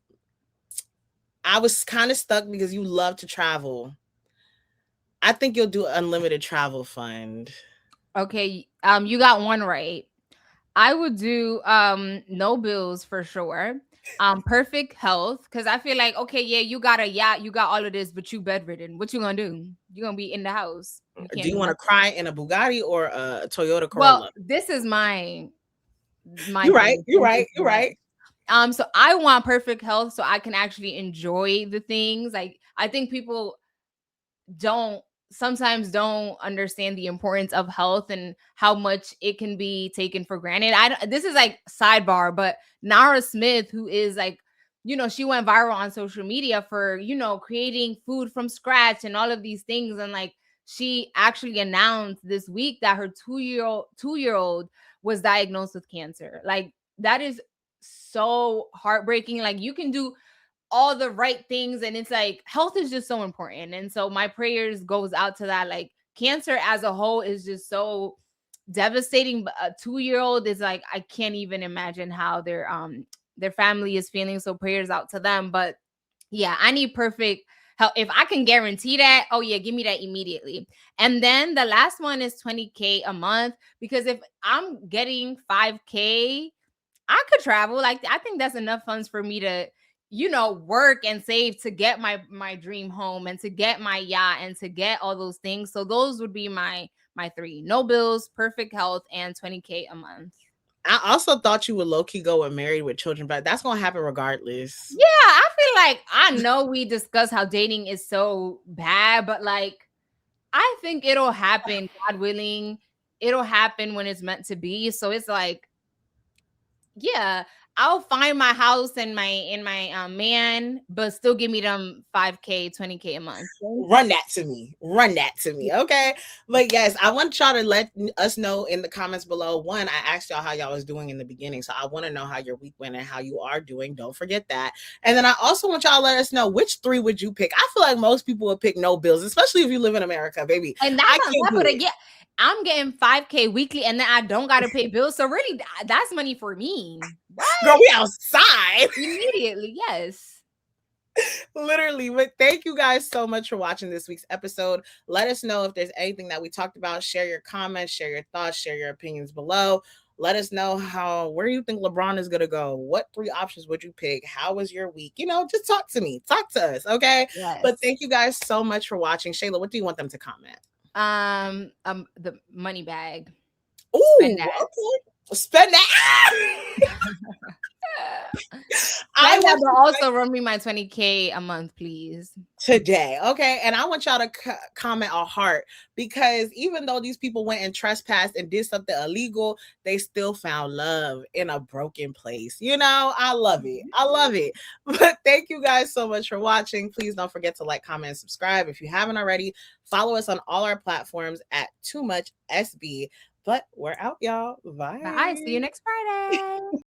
I was kind of stuck because you love to travel. I think you'll do unlimited travel fund. Okay. You got one right. I would do no bills for sure. Perfect health, because I feel like, okay, yeah, you got a yacht, you got all of this, but you bedridden. What you gonna do? You gonna be in the house. Do you want to cry in a Bugatti or a Toyota Corolla? Well, this is my You're right. You're right. So I want perfect health so I can actually enjoy the things. Like, I think people sometimes don't understand the importance of health and how much it can be taken for granted. This is like sidebar, but Nara Smith, who is like she went viral on social media for, creating food from scratch and all of these things. And like, she actually announced this week that her two-year-old was diagnosed with cancer. Like, that is so heartbreaking. Like, you can do all the right things, and it's like, health is just so important. And so my prayers goes out to that. Like, cancer as a whole is just so devastating, but a 2-year-old is like, I can't even imagine how their family is feeling. So prayers out to them. But yeah, I need perfect help. If I can guarantee that, oh yeah, give me that immediately. And then the last one is 20K a month, because if I'm getting 5K, I could travel. Like, I think that's enough funds for me to, work and save to get my dream home and to get my yacht and to get all those things. So those would be my three: no bills, perfect health, and 20K a month. I also thought you would low-key go with married with children, but that's gonna happen regardless. Yeah, I feel like, I know we discussed how dating is so bad, but like, I think it'll happen, God willing. It'll happen when it's meant to be. So it's like, yeah, I'll find my house and my man, but still give me them 5K, 20K a month. Run that to me. Okay. But yes, I want y'all to let us know in the comments below. One, I asked y'all how y'all was doing in the beginning, so I want to know how your week went and how you are doing. Don't forget that. And then I also want y'all to let us know, which three would you pick. I feel like most people would pick no bills, especially if you live in America, baby. And that's on top of it. Yeah, I'm getting 5K weekly, and then I don't got to pay bills. So really, that's money for me. What? Girl, we outside. Immediately, yes. Literally. But thank you guys so much for watching this week's episode. Let us know if there's anything that we talked about. Share your comments, share your thoughts, share your opinions below. Let us know where you think LeBron is going to go. What 3 options would you pick? How was your week? Just talk to me. Talk to us, okay? Yes. But thank you guys so much for watching. Shayla, what do you want them to comment? The money bag. Ooh, Spend that. Okay. Spend that. I want to also run me my 20K a month, please. Today. Okay. And I want y'all to comment a heart, because even though these people went and trespassed and did something illegal, they still found love in a broken place. I love it. I love it. But thank you guys so much for watching. Please don't forget to like, comment, and subscribe. If you haven't already, follow us on all our platforms at toomuchsb. But we're out, y'all. Bye. Bye. See you next Friday.